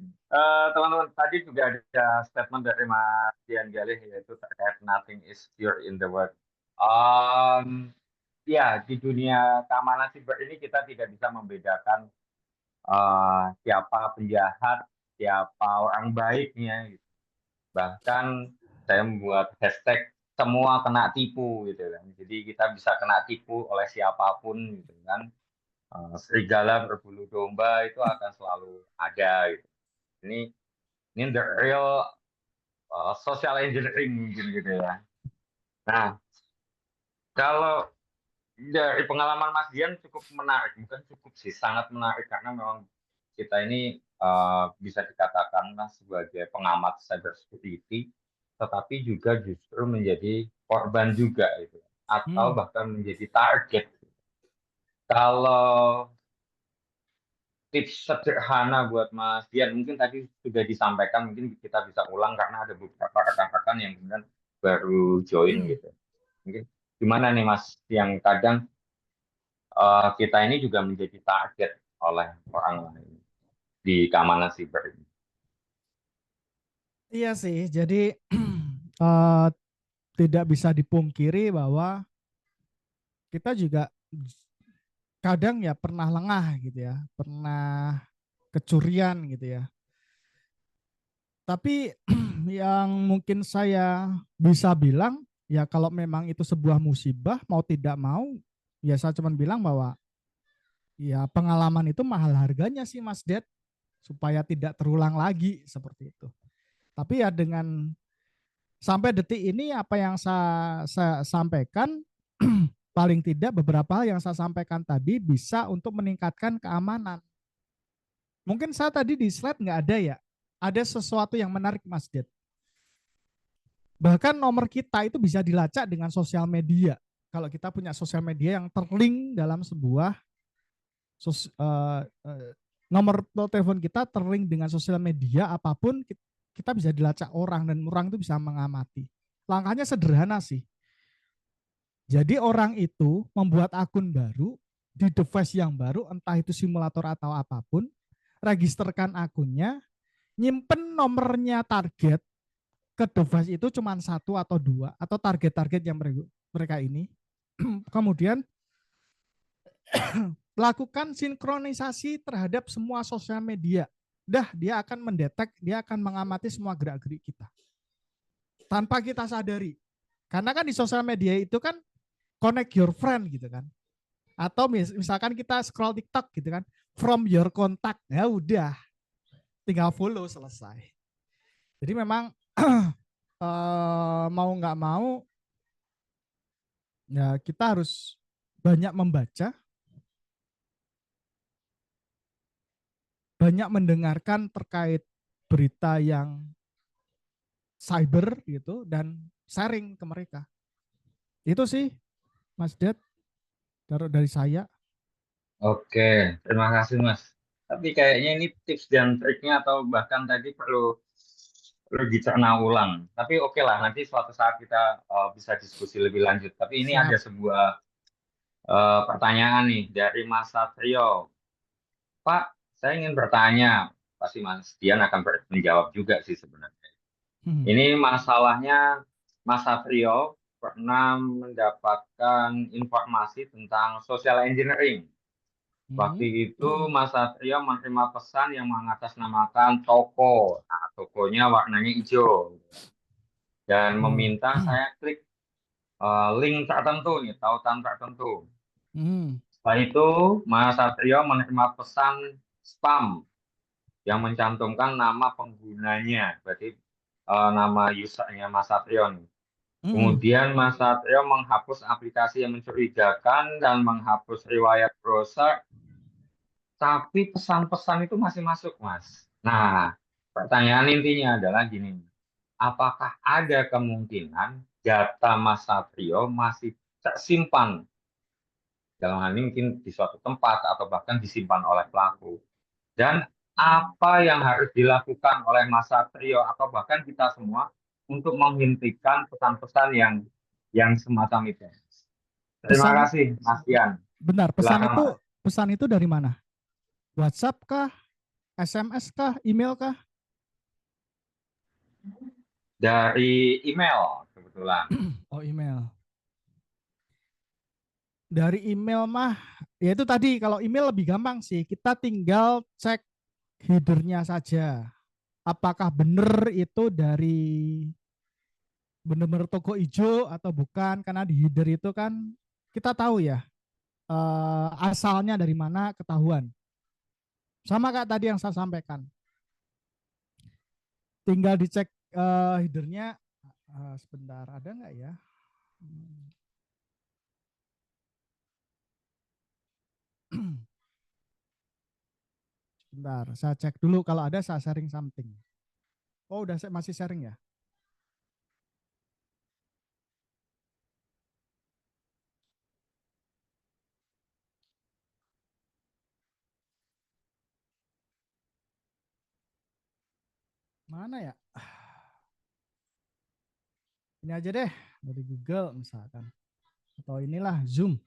teman-teman, tadi juga ada statement dari Mas Dian Galih yaitu terkait nothing is pure in the world. Ya, di dunia keamanan siber ini kita tidak bisa membedakan siapa penjahat, siapa orang baiknya, gitu. Bahkan saya membuat hashtag semua kena tipu gitu kan. Jadi kita bisa kena tipu oleh siapapun gitu kan. Serigala berbulu domba itu akan selalu ada gitu. Ini ini the real social engineering mungkin gitu ya. Nah, kalau dari pengalaman Mas Dian cukup menarik, bukan cukup sih, sangat menarik karena memang kita ini bisa dikatakan sebagai pengamat cyber security, tetapi juga justru menjadi korban juga itu, atau Hmm. bahkan menjadi target. Kalau tips sederhana buat Mas Dian, mungkin tadi sudah disampaikan, mungkin kita bisa ulang karena ada beberapa rekan-rekan yang kemudian baru join gitu. Mungkin gimana nih Mas, yang kadang kita ini juga menjadi target oleh orang lain di keamanan siber ini. Iya sih, jadi eh, tidak bisa dipungkiri bahwa kita juga kadang ya pernah lengah gitu ya, pernah kecurian gitu ya. Tapi yang mungkin saya bisa bilang, ya kalau memang itu sebuah musibah, mau tidak mau, ya saya cuma bilang bahwa ya pengalaman itu mahal harganya sih Mas Ded, supaya tidak terulang lagi seperti itu. Tapi ya dengan sampai detik ini apa yang saya sampaikan, paling tidak beberapa hal yang saya sampaikan tadi bisa untuk meningkatkan keamanan. Mungkin saya tadi di slide nggak ada ya, ada sesuatu yang menarik Mas Ded. Bahkan nomor kita itu bisa dilacak dengan sosial media. Kalau kita punya sosial media yang terlink dalam sebuah nomor telepon kita terlink dengan sosial media apapun, kita bisa dilacak orang dan orang itu bisa mengamati. Langkahnya sederhana sih. Jadi orang itu membuat akun baru di device yang baru, entah itu simulator atau apapun, registerkan akunnya, nyimpen nomornya target ke device itu cuma satu atau dua, atau target-target yang mereka ini. Kemudian lakukan sinkronisasi terhadap semua sosial media. Dah, dia akan mendetek, dia akan mengamati semua gerak-gerik kita. Tanpa kita sadari. Karena kan di sosial media itu kan connect your friend gitu kan. Atau misalkan kita scroll TikTok gitu kan. from your contact, ya udah, tinggal follow selesai. Jadi memang mau nggak mau ya kita harus banyak membaca, banyak mendengarkan terkait berita yang cyber gitu dan sharing ke mereka. Itu sih Mas Ded dari saya. Oke, terima kasih Mas. Tapi kayaknya ini tips dan triknya atau bahkan tadi perlu dicerna ulang. Tapi oke lah, nanti suatu saat kita bisa diskusi lebih lanjut. Tapi ini ada Siap. sebuah pertanyaan nih dari Mas Satrio. Pak, saya ingin bertanya. Pasti Mas Dian akan menjawab juga sih sebenarnya. Hmm. Ini masalahnya Mas Satrio pernah mendapatkan informasi tentang social engineering. Hmm. Waktu itu Mas Satrio menerima pesan yang mengatasnamakan toko. Nah, tokonya warnanya hijau. Dan Oh. meminta saya klik link tertentu nih, tautan tertentu. Hmm. Setelah itu, Mas Satrio menerima pesan spam yang mencantumkan nama penggunanya. Berarti nama usernya Mas Satrio nih. Hmm. Kemudian Mas Satrio menghapus aplikasi yang mencurigakan dan menghapus riwayat browser, tapi pesan-pesan itu masih masuk, Mas. Nah, pertanyaan intinya adalah gini, apakah ada kemungkinan data Mas Satrio masih tersimpan dalam hal ini mungkin di suatu tempat atau bahkan disimpan oleh pelaku? Dan apa yang harus dilakukan oleh Mas Satrio atau bahkan kita semua untuk menghentikan pesan-pesan yang semacam itu? Terima Pesan kasih, Mas Dian. benar, Silakan, Mas. pesan itu dari mana? WhatsApp kah? SMS kah? Email kah? Dari email kebetulan. Oh, email. Dari email mah, ya itu tadi kalau email lebih gampang sih. Kita tinggal cek headernya saja. Apakah benar itu dari benar-benar toko hijau atau bukan? Karena di header itu kan kita tahu ya asalnya dari mana ketahuan. Sama kayak tadi yang saya sampaikan. Tinggal dicek headernya. Sebentar, ada nggak ya? Sebentar, saya cek dulu. Kalau ada saya sharing something. Oh, udah masih sharing ya? Mana ya? Ini aja deh, dari Google misalkan. Atau inilah Zoom.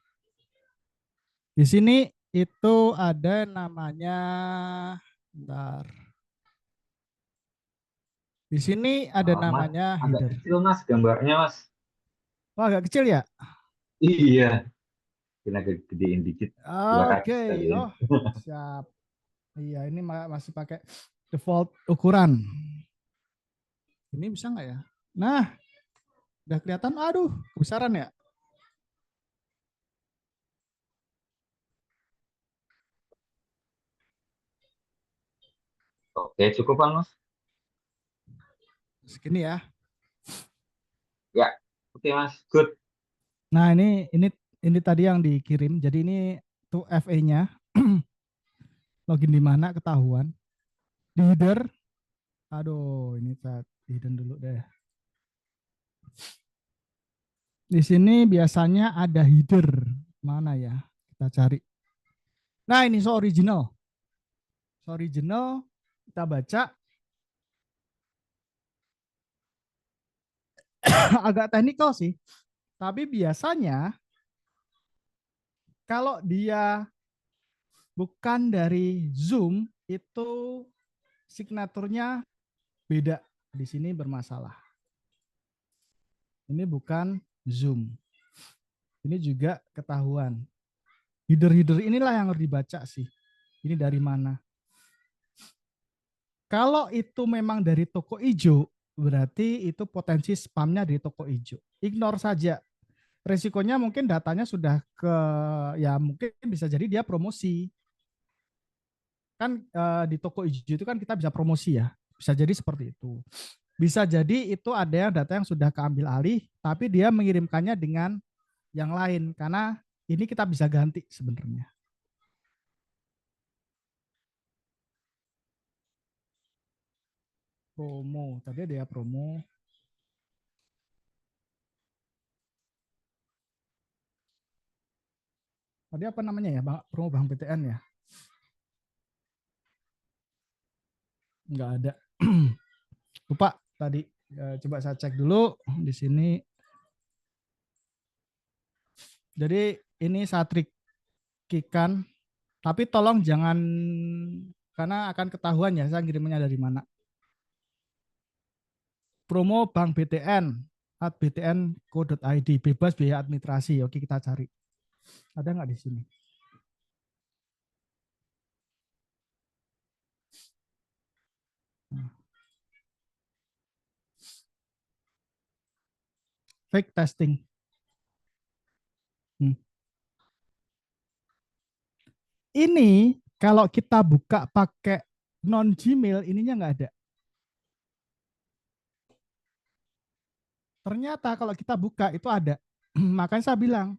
Di sini itu ada namanya, bentar. Di sini ada Mas, namanya agak header. kecil Mas gambarnya Mas. Oh, agak kecil ya? Iya, mungkin agak gedein dikit. 200 Oke, kali ya. oh siap. Iya, ini masih pakai default ukuran. Ini bisa nggak ya? Nah, udah kelihatan. Aduh, kebesaran ya. Oke, cukup kan Mas? Segini ya. Ya, oke Mas, good. Nah, ini tadi yang dikirim. Jadi ini tuh FA-nya. Login di mana ketahuan. Di header. Aduh, ini saya hidden dulu deh. Di sini biasanya ada header. Mana ya? Kita cari. Nah, ini so original. So original, kita baca. Agak teknikal sih. Tapi biasanya kalau dia bukan dari Zoom, itu signaturnya beda. Di sini bermasalah. Ini bukan Zoom. Ini juga ketahuan. Header-header inilah yang harus dibaca sih. Ini dari mana? Kalau itu memang dari toko hijau, berarti itu potensi spamnya dari toko hijau. Ignore saja. Resikonya mungkin datanya sudah ke, ya mungkin bisa jadi dia promosi. kan di toko hijau itu kan kita bisa promosi ya. Bisa jadi seperti itu. Bisa jadi itu ada yang data yang sudah keambil alih, tapi dia mengirimkannya dengan yang lain karena ini kita bisa ganti sebenarnya. Promo, tadi ada ya promo. Tadi apa namanya ya, Bang? Promo Bank BTN ya? Nggak ada. Lupa tadi. Coba saya cek dulu di sini. Jadi ini saya trikikan, tapi tolong jangan, karena akan ketahuan ya saya kirimnya dari mana. Promo Bank BTN at btn.co.id, bebas biaya administrasi. Oke, kita cari. Ada nggak di sini? Fake testing. Ini kalau kita buka pakai non Gmail, ininya nggak ada. Ternyata kalau kita buka itu ada. Makanya saya bilang,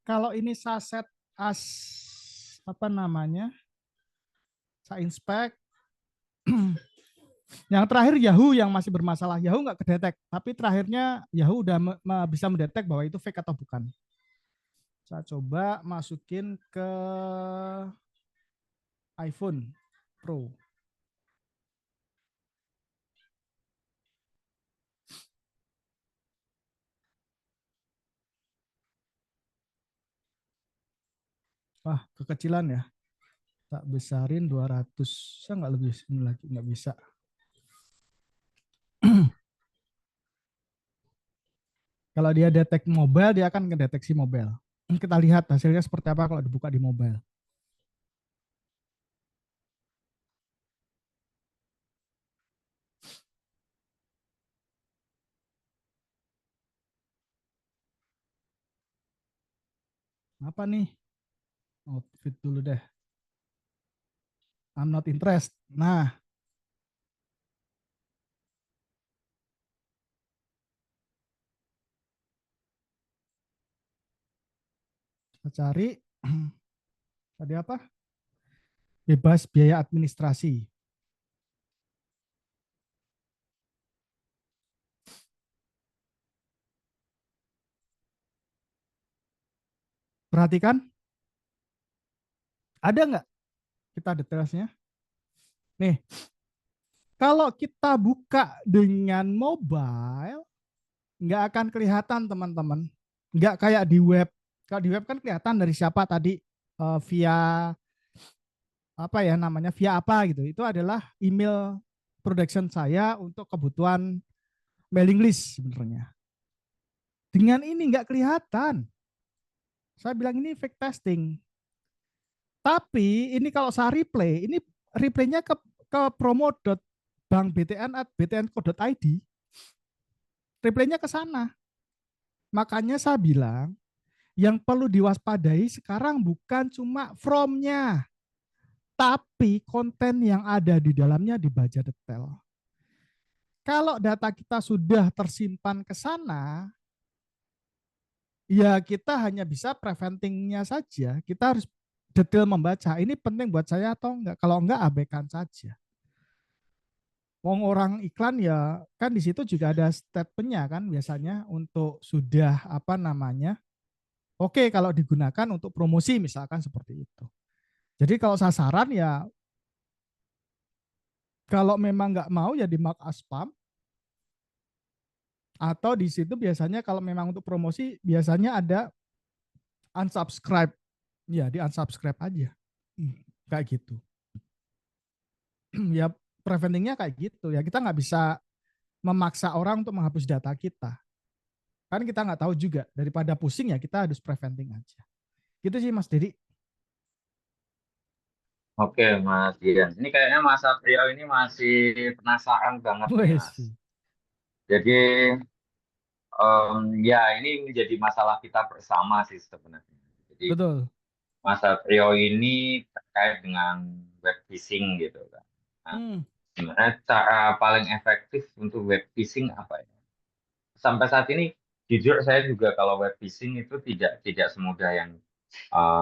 kalau ini saya set as apa namanya, saya inspect. Yang terakhir Yahoo yang masih bermasalah. Yahoo nggak kedetek, tapi terakhirnya Yahoo udah bisa mendetek bahwa itu fake atau bukan. Saya coba masukin ke iPhone Pro. Wah, kekecilan ya. Tak besarin 200. Saya nggak lebih ini lagi, nggak bisa. Kalau dia detect mobile, dia akan mendeteksi mobile. Kita lihat hasilnya seperti apa kalau dibuka di mobile. Apa nih? Outfit dulu deh. I'm not interested. Nah, kita cari. Tadi apa? Bebas biaya administrasi. Perhatikan, ada nggak kita detailnya? Nih, kalau kita buka dengan mobile, nggak akan kelihatan teman-teman. Nggak kayak di web. Kalau di web kan kelihatan dari siapa tadi, via apa ya namanya, via apa gitu. Itu adalah email production saya untuk kebutuhan mailing list sebenarnya. Dengan ini nggak kelihatan. Saya bilang ini fake testing. Tapi ini kalau saya replay, ini replaynya ke promo.bankbtn@btn.co.id. Replaynya ke sana. Makanya saya bilang yang perlu diwaspadai sekarang bukan cuma from-nya, tapi konten yang ada di dalamnya dibaca detail. Kalau data kita sudah tersimpan ke sana, ya kita hanya bisa preventingnya saja. Kita harus detail membaca. Ini penting buat saya atau enggak? Kalau enggak, abaikan saja. Wong orang iklan ya kan di situ juga ada statementnya kan biasanya untuk sudah apa namanya. Oke kalau digunakan untuk promosi misalkan seperti itu. Jadi kalau sasaran ya kalau memang nggak mau ya di mark as spam, atau di situ biasanya kalau memang untuk promosi biasanya ada unsubscribe, ya di unsubscribe aja. Kayak gitu. Ya preventingnya kayak gitu ya, kita nggak bisa memaksa orang untuk menghapus data kita. Kan kita nggak tahu juga, daripada pusing ya kita harus preventing aja. Gitu sih Mas Dedi. Oke, Mas Dian. Ini kayaknya Mas Satrio ini masih penasaran banget nih, Wes. Mas. Jadi, ya ini menjadi masalah kita bersama sih sebenarnya. Jadi, Betul. Mas Satrio ini terkait dengan web phishing gitu kan. Nah, Hmm. sebenarnya cara paling efektif untuk web phishing apa ya? Sampai saat ini jujur saya juga kalau web phishing itu tidak semudah yang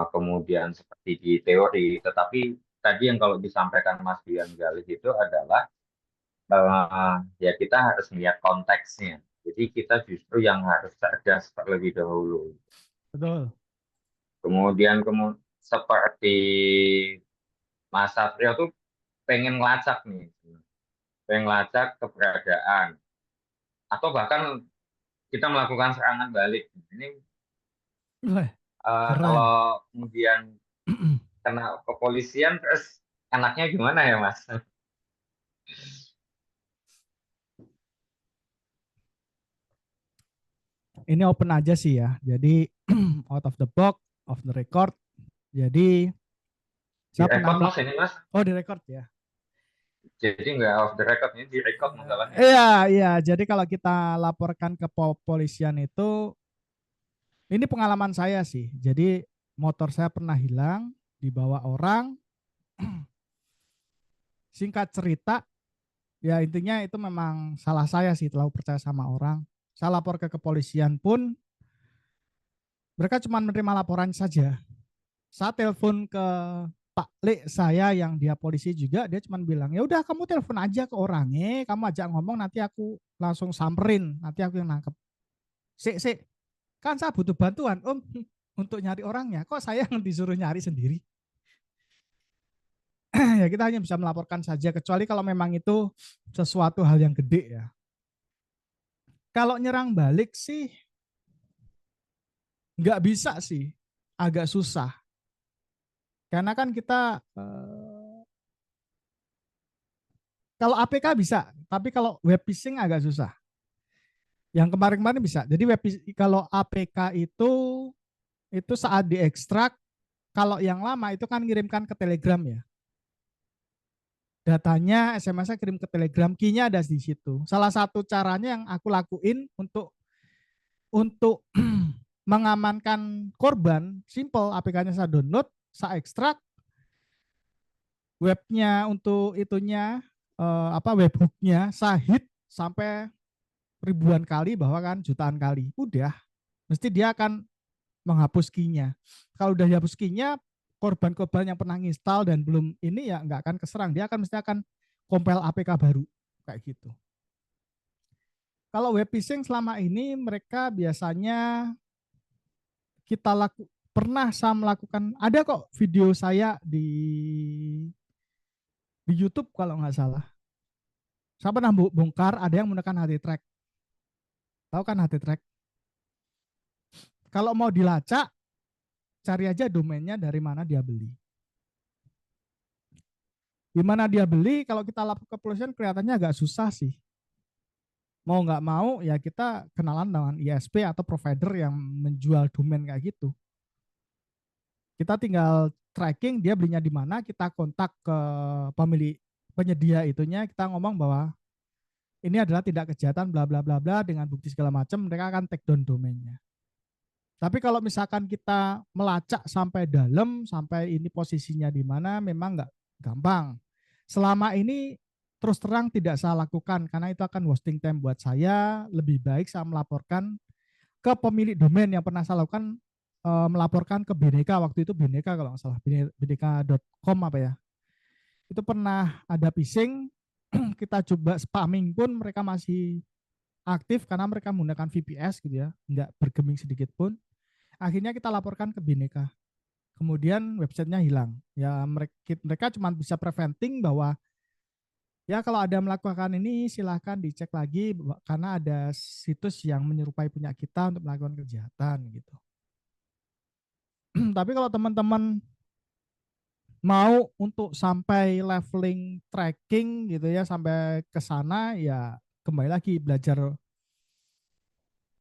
kemudian seperti di teori, tetapi tadi yang kalau disampaikan Mas Dian Galih itu adalah ya kita harus melihat konteksnya. Jadi kita justru yang harus cerdas terlebih dahulu. Betul. Kemudian seperti Mas Satrio tuh pengen ngelacak nih, pengen ngelacak keberadaan atau bahkan kita melakukan serangan balik. Ini Wah, keren. kalau kemudian kena kepolisian terus enaknya gimana ya Mas? Ini open aja sih ya. Jadi out of the box, off the record. Jadi saya pernah Direkod Mas ini Mas. oh di record ya. Jadi nggak off the record, ini direkod masalahnya. Iya, iya. Jadi kalau kita laporkan ke kepolisian itu, ini pengalaman saya sih. Jadi motor saya pernah hilang, dibawa orang. Singkat cerita, ya intinya itu memang salah saya sih, terlalu percaya sama orang. Saya lapor ke kepolisian pun, mereka cuma menerima laporan saja. Saya telepon ke Pak Le saya yang dia polisi juga, dia cuma bilang, ya udah kamu telepon aja ke orangnya, kamu ajak ngomong nanti aku langsung samperin, nanti aku yang nangkep. Sik, kan saya butuh bantuan Om untuk nyari orangnya, kok saya yang disuruh nyari sendiri? Ya kita hanya bisa melaporkan saja, kecuali kalau memang itu sesuatu hal yang gede ya. Kalau nyerang balik sih nggak bisa sih, agak susah. Karena kan kita kalau APK bisa, tapi kalau web phishing agak susah. Yang kemarin-kemarin bisa. Jadi kalau APK itu saat diekstrak, kalau yang lama itu kan ngirimkan ke Telegram ya. Datanya SMS-nya kirim ke Telegram, key-nya ada di situ. Salah satu caranya yang aku lakuin untuk mengamankan korban, simple, APK-nya saya download, saya ekstrak, webnya untuk itunya webhooknya saya hit sampai ribuan kali, bahwa kan jutaan kali. Udah, mesti dia akan menghapus key-nya. Kalau udah dihapus key-nya, korban-korban yang pernah install dan belum ini ya nggak akan keserang. Dia mesti akan compile APK baru kayak gitu. Kalau web phishing selama ini mereka biasanya pernah saya melakukan, ada kok video saya di YouTube kalau nggak salah. Saya pernah bongkar ada yang menggunakan HT track. Tahu kan HT track? Kalau mau dilacak, cari aja domainnya dari mana dia beli. Di mana dia beli, kalau kita lapor ke kepolisian kelihatannya agak susah sih. Mau nggak mau ya kita kenalan dengan ISP atau provider yang menjual domain kayak gitu. Kita tinggal tracking dia belinya di mana, kita kontak ke pemilik penyedia itunya, kita ngomong bahwa ini adalah tidak kejahatan bla bla bla bla dengan bukti segala macam, mereka akan take down domainnya. Tapi kalau misalkan kita melacak sampai dalam, sampai ini posisinya di mana, memang nggak gampang. Selama ini terus terang tidak saya lakukan karena itu akan wasting time buat saya. Lebih baik saya melaporkan ke pemilik domain. Yang pernah saya lakukan melaporkan ke Bineka, waktu itu Bineka kalau nggak salah, bineka.com apa ya. Itu pernah ada phishing, kita coba spamming pun mereka masih aktif karena mereka menggunakan VPS gitu ya, nggak bergeming sedikit pun. Akhirnya kita laporkan ke Bineka. Kemudian websitenya hilang. Ya mereka cuma bisa preventing bahwa ya kalau ada melakukan ini silahkan dicek lagi karena ada situs yang menyerupai punya kita untuk melakukan kejahatan gitu. Tapi kalau teman-teman mau untuk sampai leveling tracking gitu ya sampai ke sana ya kembali lagi belajar.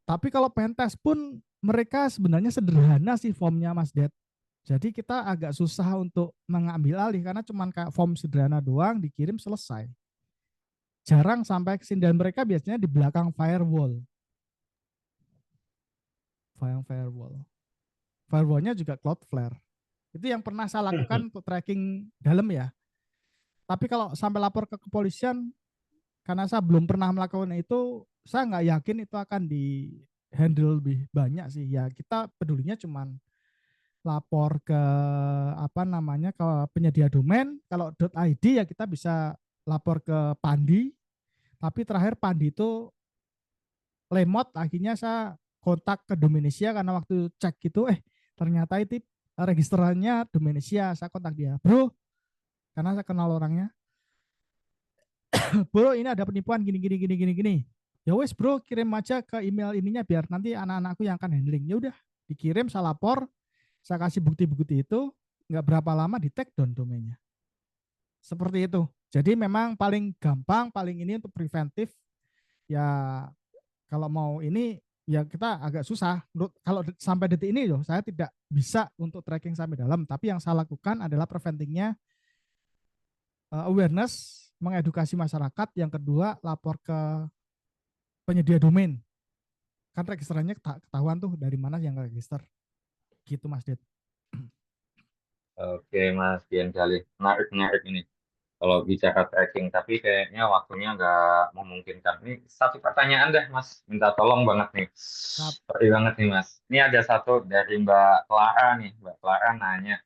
Tapi kalau pentest pun mereka sebenarnya sederhana sih formnya Mas Ded. Jadi kita agak susah untuk mengambil alih karena cuma kayak form sederhana doang dikirim selesai. Jarang sampai ke sini dan mereka biasanya di belakang firewall. Firewall. Firewallnya juga Cloudflare. Itu yang pernah saya lakukan untuk tracking dalam ya. Tapi kalau sampai lapor ke kepolisian, karena saya belum pernah melakukan itu, saya nggak yakin itu akan di handle lebih banyak sih. Ya kita pedulinya cuman lapor ke apa namanya ke penyedia domain. Kalau .id ya kita bisa lapor ke Pandi. Tapi terakhir Pandi itu lemot, akhirnya saya kontak ke Dominesia karena waktu cek gitu, ternyata itu registerannya Dominesia. Saya kontak dia, bro, karena saya kenal orangnya. Bro, ini ada penipuan gini gini gini gini gini. Ya wes bro, kirim aja ke email ininya biar nanti anak-anakku yang akan handling. Ya udah, dikirim, saya lapor, saya kasih bukti-bukti itu, nggak berapa lama di take down domainnya. Seperti itu. Jadi memang paling gampang, paling ini untuk preventif. Ya kalau mau ini ya kita agak susah. Kalau sampai detik ini loh, saya tidak bisa untuk tracking sampai dalam. Tapi yang saya lakukan adalah preventingnya, awareness, mengedukasi masyarakat. Yang kedua, lapor ke penyedia domain. Kan registerannya ketahuan tuh dari mana yang register. Gitu Mas Dit. Oke, Mas Dian Gali. Menarik ini. Kalau bicara tracking, tapi kayaknya waktunya nggak memungkinkan. Ini satu pertanyaan deh, Mas. Minta tolong banget nih. Sap. Sorry banget nih, Mas. Ini ada satu dari Mbak Clara nih. Mbak Clara nanya,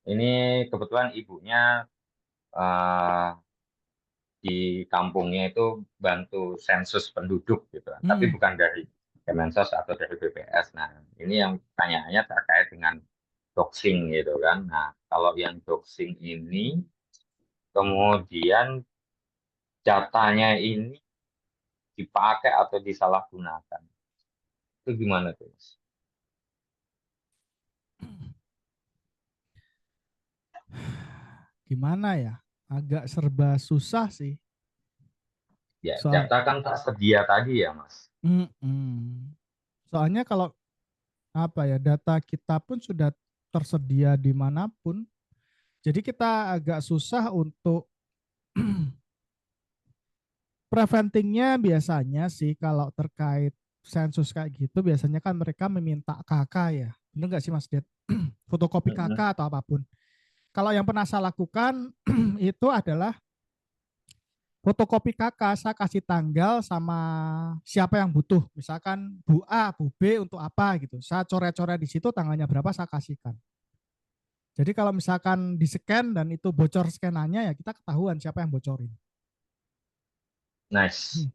ini kebetulan ibunya eh, di kampungnya itu bantu sensus penduduk gitu kan. Tapi Hmm. bukan dari Kemensos atau dari BPS. Nah, ini yang pertanyaannya terkait dengan doxing gitu kan. Nah, kalau yang doxing ini kemudian datanya ini dipakai atau disalahgunakan. Itu gimana tuh, Mas? Gimana ya? Agak serba susah sih. Ya, Soal, data kan tersedia tadi ya, Mas. mm-mm. Soalnya kalau apa ya, data kita pun sudah tersedia dimanapun. Jadi kita agak susah untuk preventingnya. Biasanya sih kalau terkait sensus kayak gitu, biasanya kan mereka meminta KK ya. Bener nggak sih Mas Det? Fotokopi Mm-mm. KK atau apapun. Kalau yang pernah saya lakukan itu adalah fotokopi KK, saya kasih tanggal sama siapa yang butuh. Misalkan Bu A, Bu B untuk apa gitu. Saya coret-coret di situ tanggalnya berapa saya kasihkan. Jadi kalau misalkan di scan dan itu bocor scanannya ya kita ketahuan siapa yang bocorin. Nice. Hmm.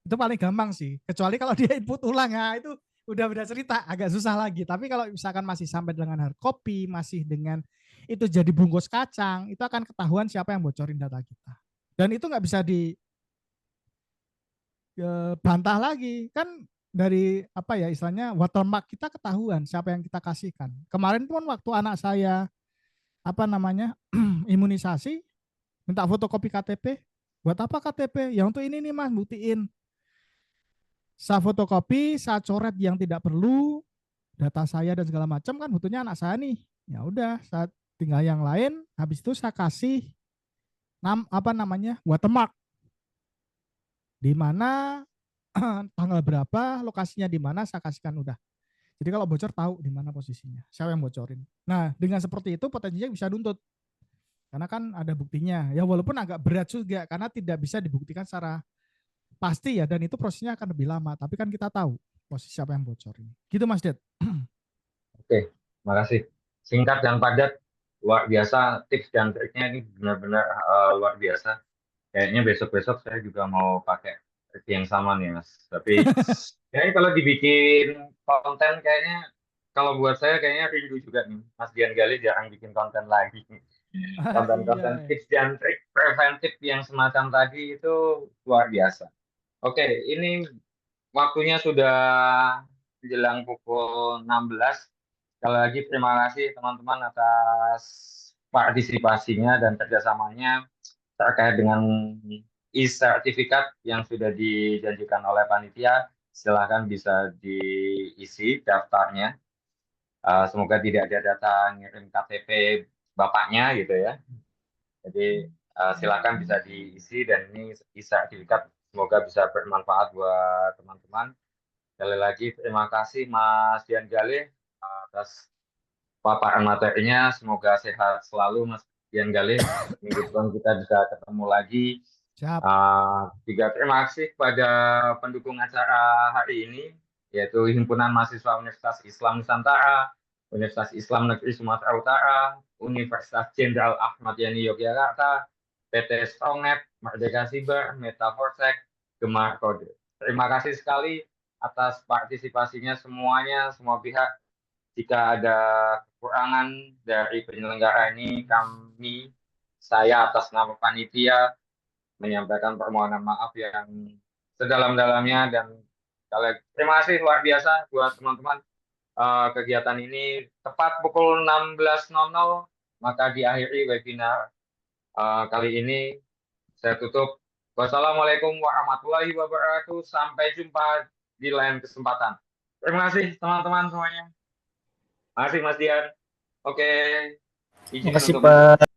Itu paling gampang sih. Kecuali kalau dia input ulang ya itu udah beda cerita, agak susah lagi. Tapi kalau misalkan masih sampai dengan hard copy, masih dengan itu jadi bungkus kacang, itu akan ketahuan siapa yang bocorin data kita. Dan itu nggak bisa dibantah lagi. Kan dari apa ya istilahnya watermark kita ketahuan siapa yang kita kasihkan. Kemarin pun waktu anak saya apa namanya imunisasi minta fotokopi KTP. Buat apa KTP? Ya untuk ini nih Mas, buktiin. Saya fotokopi, saya coret yang tidak perlu, data saya dan segala macam kan butuhnya anak saya nih. Ya udah, saya tinggal yang lain. Habis itu saya kasih apa namanya watermark di mana tanggal berapa, lokasinya di mana saya kasihkan udah. Jadi kalau bocor tahu di mana posisinya, siapa yang bocorin. Nah dengan seperti itu potensinya bisa nuntut karena kan ada buktinya. Ya walaupun agak berat juga karena tidak bisa dibuktikan secara pasti ya dan itu prosesnya akan lebih lama. Tapi kan kita tahu posisi siapa yang bocorin. Gitu Mas Det. Oke, makasih. Singkat dan padat, luar biasa. Tips dan triknya ini benar-benar luar biasa. Kayaknya besok-besok saya juga mau pakai trik yang sama nih, Mas. Tapi kayaknya kalau dibikin konten, kayaknya kalau buat saya kayaknya rindu juga nih. Mas Dian Gali jarang bikin konten lagi. Konten-konten Iya. tips dan trik preventif yang semacam tadi itu luar biasa. Oke, ini waktunya sudah menjelang pukul 16. Sekali lagi terima kasih teman-teman atas partisipasinya dan kerjasamanya terkait dengan e-sertifikat yang sudah dijanjikan oleh panitia. Silahkan bisa diisi daftarnya. Semoga tidak ada data ngirim KTP bapaknya gitu ya. Jadi silakan bisa diisi dan ini e-sertifikat semoga bisa bermanfaat buat teman-teman. Sekali lagi terima kasih Mas Dian Gali atas paparan materinya. Semoga sehat selalu Mas Dian Galih. Minggu depan kita bisa ketemu lagi. Siap. Juga terima kasih kepada pendukung acara hari ini, yaitu Himpunan Mahasiswa Universitas Islam Nusantara, Universitas Islam Negeri Sumatera Utara, Universitas Jenderal Ahmad Yani Yogyakarta, PT Strongnet, Merdeka Siber, Metaforsec, Gemar Kode. Terima kasih sekali atas partisipasinya semuanya, semua pihak. Jika ada kekurangan dari penyelenggara ini, saya atas nama panitia menyampaikan permohonan maaf yang sedalam-dalamnya, dan terima kasih luar biasa buat teman-teman. Kegiatan ini tepat pukul 16.00 maka diakhiri webinar kali ini. Saya tutup. Wassalamualaikum warahmatullahi wabarakatuh. Sampai jumpa di lain kesempatan. Terima kasih teman-teman semuanya. Terima kasih Mas Dian. Oke, izin Makasih untuk Pak.